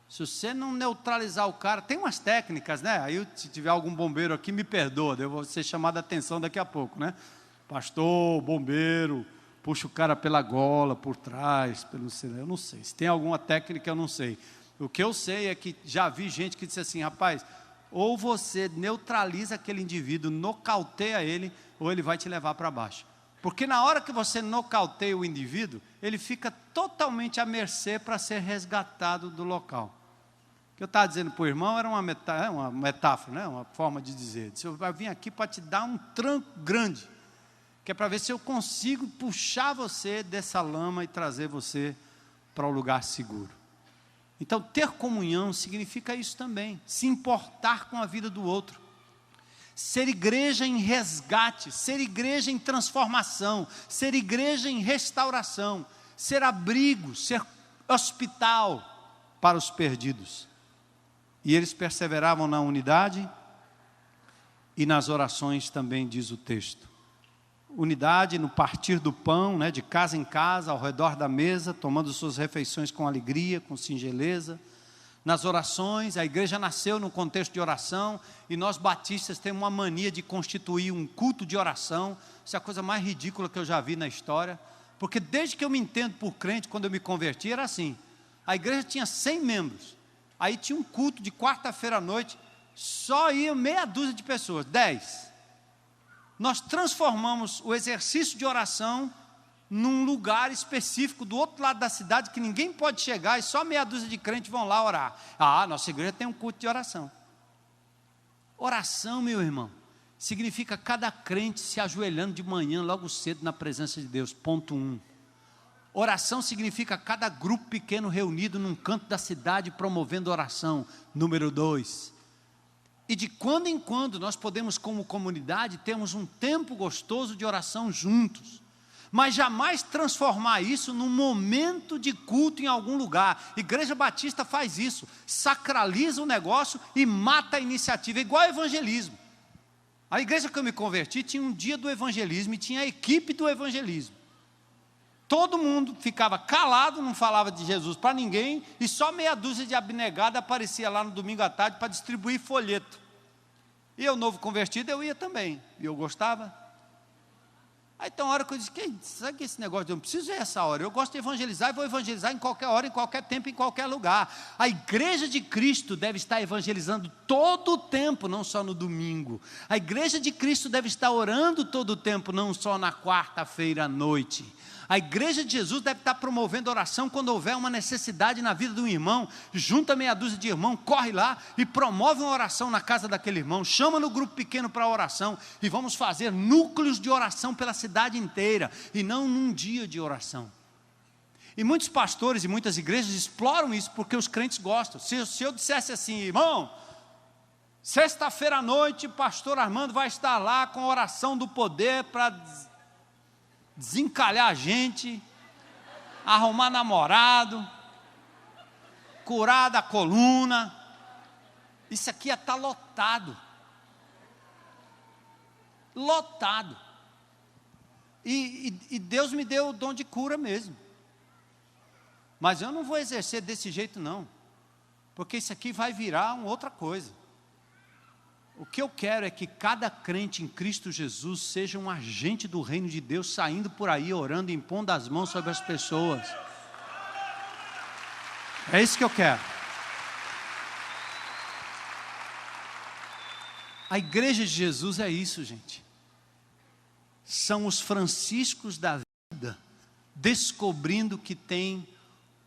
se você não neutralizar o cara, tem umas técnicas, né? Aí se tiver algum bombeiro aqui, me perdoa, eu vou ser chamado a atenção daqui a pouco, né? Pastor, bombeiro, puxa o cara pela gola, por trás, eu não sei, se tem alguma técnica eu não sei. O que eu sei é que já vi gente que disse assim, rapaz, ou você neutraliza aquele indivíduo, nocauteia ele, ou ele vai te levar para baixo. Porque na hora que você nocauteia o indivíduo, ele fica totalmente à mercê para ser resgatado do local. O que eu estava dizendo para o irmão era uma metáfora, né? Uma forma de dizer. Eu vim aqui para te dar um tranco grande, que é para ver se eu consigo puxar você dessa lama e trazer você para um lugar seguro. Então, ter comunhão significa isso também, se importar com a vida do outro. Ser igreja em resgate, ser igreja em transformação, ser igreja em restauração, ser abrigo, ser hospital para os perdidos. E eles perseveravam na unidade e nas orações também, diz o texto. Unidade no partir do pão, né, de casa em casa, ao redor da mesa, tomando suas refeições com alegria, com singeleza. Nas orações, a igreja nasceu no contexto de oração, e nós batistas temos uma mania de constituir um culto de oração. Isso é a coisa mais ridícula que eu já vi na história, porque desde que eu me entendo por crente, quando eu me converti, era assim, a igreja tinha 100 membros, aí tinha um culto de quarta-feira à noite, só ia meia dúzia de pessoas, 10. Nós transformamos o exercício de oração num lugar específico do outro lado da cidade, que ninguém pode chegar, e só meia dúzia de crentes vão lá orar. Nossa igreja tem um culto de oração. Oração, meu irmão, significa cada crente se ajoelhando de manhã, logo cedo, na presença de Deus, ponto 1. Oração significa cada grupo pequeno reunido num canto da cidade, promovendo oração, número 2. E de quando em quando nós podemos, como comunidade, termos um tempo gostoso de oração juntos. mas jamais transformar isso num momento de culto em algum lugar. Igreja Batista faz isso, sacraliza o negócio e mata a iniciativa, igual ao evangelismo. A igreja que eu me converti tinha um dia do evangelismo e tinha a equipe do evangelismo. Todo mundo ficava calado, não falava de Jesus para ninguém, e só meia dúzia de abnegada aparecia lá no domingo à tarde para distribuir folheto. E eu, novo convertido, eu ia também, e eu gostava. Aí tem uma hora que eu disse, sabe que esse negócio, eu não preciso ir essa hora, eu gosto de evangelizar e vou evangelizar em qualquer hora, em qualquer tempo, em qualquer lugar. A igreja de Cristo deve estar evangelizando todo o tempo, não só no domingo. A igreja de Cristo deve estar orando todo o tempo, não só na quarta-feira à noite. A igreja de Jesus deve estar promovendo oração quando houver uma necessidade na vida de um irmão, junta meia dúzia de irmãos, corre lá e promove uma oração na casa daquele irmão, chama no grupo pequeno para oração, e vamos fazer núcleos de oração pela cidade inteira, e não num dia de oração. E muitos pastores e muitas igrejas exploram isso, porque os crentes gostam. Se eu dissesse assim, irmão, sexta-feira à noite, pastor Armando vai estar lá com a oração do poder para desencalhar a gente, arrumar namorado, curar da coluna, isso aqui ia estar lotado, e Deus me deu o dom de cura mesmo, mas eu não vou exercer desse jeito não, porque isso aqui vai virar uma outra coisa. O que eu quero é que cada crente em Cristo Jesus seja um agente do reino de Deus, saindo por aí, orando, impondo as mãos sobre as pessoas. É isso que eu quero. A igreja de Jesus é isso, gente. São os franciscos da vida, descobrindo que tem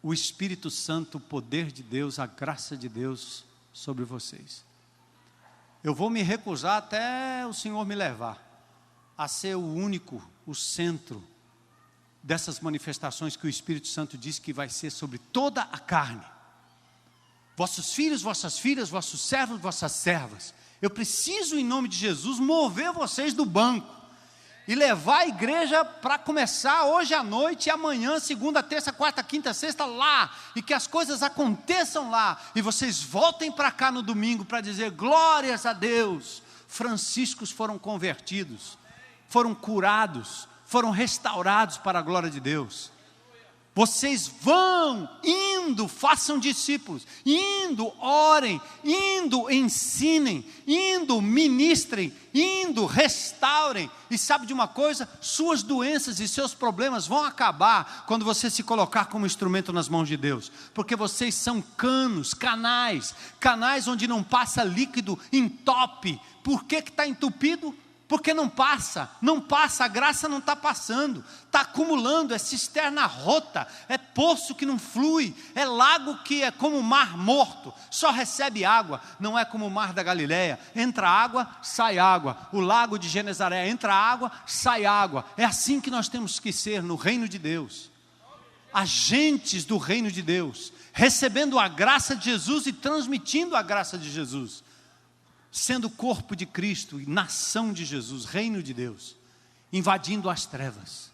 o Espírito Santo, o poder de Deus, a graça de Deus sobre vocês. Eu vou me recusar até o Senhor me levar a ser o único, o centro dessas manifestações que o Espírito Santo diz que vai ser sobre toda a carne. Vossos filhos, vossas filhas, vossos servos, vossas servas. Eu preciso, em nome de Jesus, mover vocês do banco e levar a igreja para começar hoje à noite e amanhã, segunda, terça, quarta, quinta, sexta, lá, e que as coisas aconteçam lá, e vocês voltem para cá no domingo para dizer, glórias a Deus, franciscos foram convertidos, foram curados, foram restaurados para a glória de Deus. Vocês vão, indo, façam discípulos, indo, orem, indo, ensinem, indo, ministrem, indo, restaurem. E sabe de uma coisa? Suas doenças e seus problemas vão acabar quando você se colocar como instrumento nas mãos de Deus, porque vocês são canais onde não passa líquido, entope. Por que está entupido? Porque não passa, a graça não está passando, está acumulando, é cisterna rota, é poço que não flui, é lago que é como o mar morto, só recebe água, não é como o mar da Galileia, entra água, sai água, o lago de Genezaré, entra água, sai água, é assim que nós temos que ser no reino de Deus, agentes do reino de Deus, recebendo a graça de Jesus e transmitindo a graça de Jesus, sendo corpo de Cristo, nação de Jesus, reino de Deus, invadindo as trevas.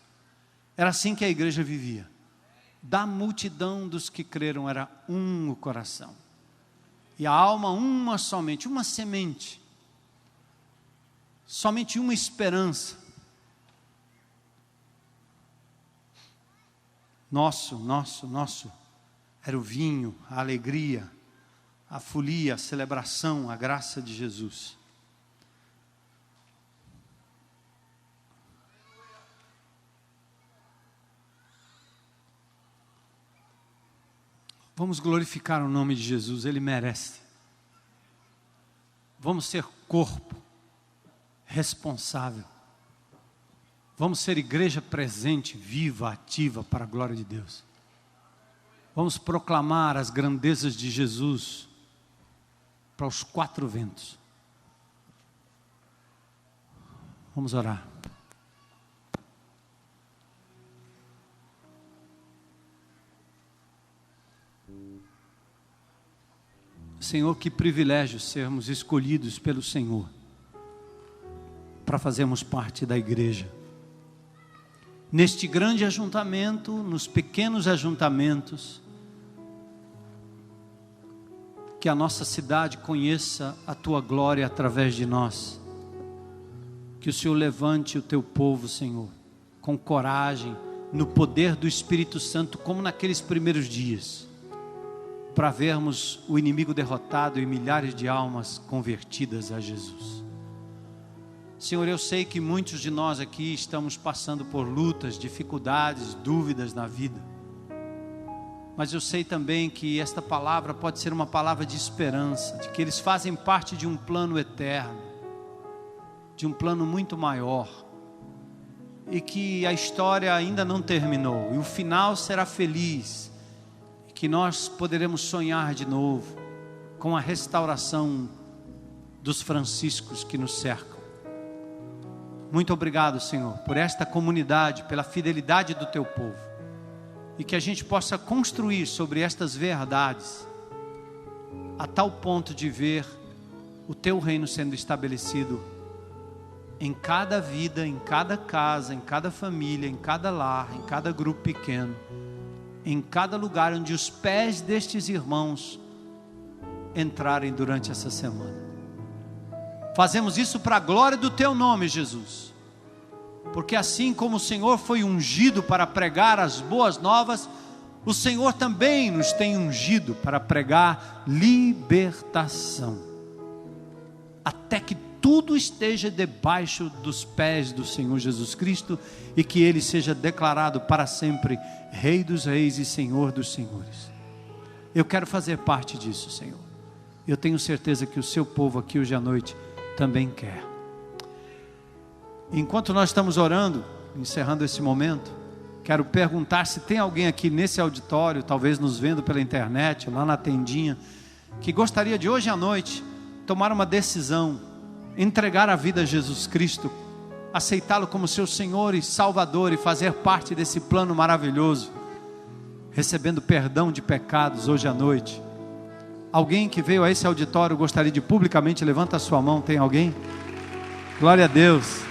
Era assim que a igreja vivia. Da multidão dos que creram era um o coração, e a alma uma somente, uma semente, somente uma esperança. Nosso era o vinho, a alegria, a folia, a celebração, a graça de Jesus. Vamos glorificar o nome de Jesus, Ele merece. Vamos ser corpo responsável. Vamos ser igreja presente, viva, ativa para a glória de Deus. Vamos proclamar as grandezas de Jesus para os quatro ventos. Vamos orar. Senhor, que privilégio sermos escolhidos pelo Senhor para fazermos parte da igreja. neste grande ajuntamento, nos pequenos ajuntamentos, que a nossa cidade conheça a tua glória através de nós. Que o Senhor levante o teu povo, Senhor, com coragem, no poder do Espírito Santo, como naqueles primeiros dias, para vermos o inimigo derrotado e milhares de almas convertidas a Jesus. Senhor, eu sei que muitos de nós aqui estamos passando por lutas, dificuldades, dúvidas na vida, mas eu sei também que esta palavra pode ser uma palavra de esperança, de que eles fazem parte de um plano eterno, de um plano muito maior, e que a história ainda não terminou, e o final será feliz, e que nós poderemos sonhar de novo com a restauração dos franciscos que nos cercam. Muito obrigado, Senhor, por esta comunidade, pela fidelidade do teu povo, e que a gente possa construir sobre estas verdades, a tal ponto de ver o teu reino sendo estabelecido em cada vida, em cada casa, em cada família, em cada lar, em cada grupo pequeno, em cada lugar onde os pés destes irmãos entrarem durante essa semana. Fazemos isso para a glória do teu nome, Jesus, porque assim como o Senhor foi ungido para pregar as boas novas, o Senhor também nos tem ungido para pregar libertação, até que tudo esteja debaixo dos pés do Senhor Jesus Cristo, e que Ele seja declarado para sempre Rei dos Reis e Senhor dos Senhores. Eu quero fazer parte disso, Senhor. Eu tenho certeza que o seu povo aqui hoje à noite também quer. Enquanto nós estamos orando, encerrando esse momento, quero perguntar se tem alguém aqui nesse auditório, talvez nos vendo pela internet, lá na tendinha, que gostaria de hoje à noite tomar uma decisão, entregar a vida a Jesus Cristo, aceitá-lo como seu Senhor e Salvador, e fazer parte desse plano maravilhoso, recebendo perdão de pecados hoje à noite. Alguém que veio a esse auditório gostaria de publicamente, levanta a sua mão. Tem alguém? Glória a Deus,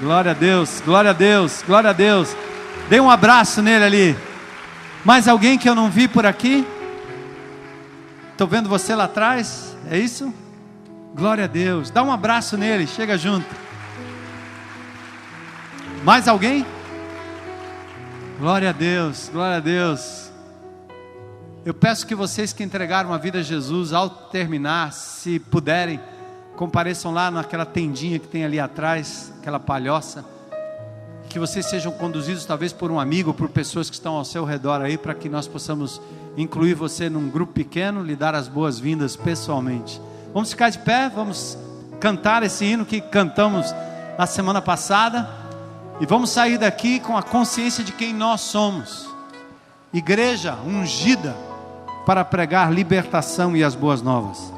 glória a Deus, glória a Deus, glória a Deus. Dê um abraço nele ali. Mais alguém que eu não vi por aqui? Estou vendo você lá atrás, é isso? Glória a Deus, dá um abraço nele, chega junto. Mais alguém? Glória a Deus, glória a Deus. Eu peço que vocês que entregaram a vida a Jesus, ao terminar, se puderem, compareçam lá naquela tendinha que tem ali atrás, aquela palhoça, que vocês sejam conduzidos talvez por um amigo, por pessoas que estão ao seu redor aí, para que nós possamos incluir você num grupo pequeno, lhe dar as boas-vindas pessoalmente. Vamos ficar de pé, vamos cantar esse hino que cantamos na semana passada, e vamos sair daqui com a consciência de quem nós somos, igreja ungida para pregar libertação e as boas novas.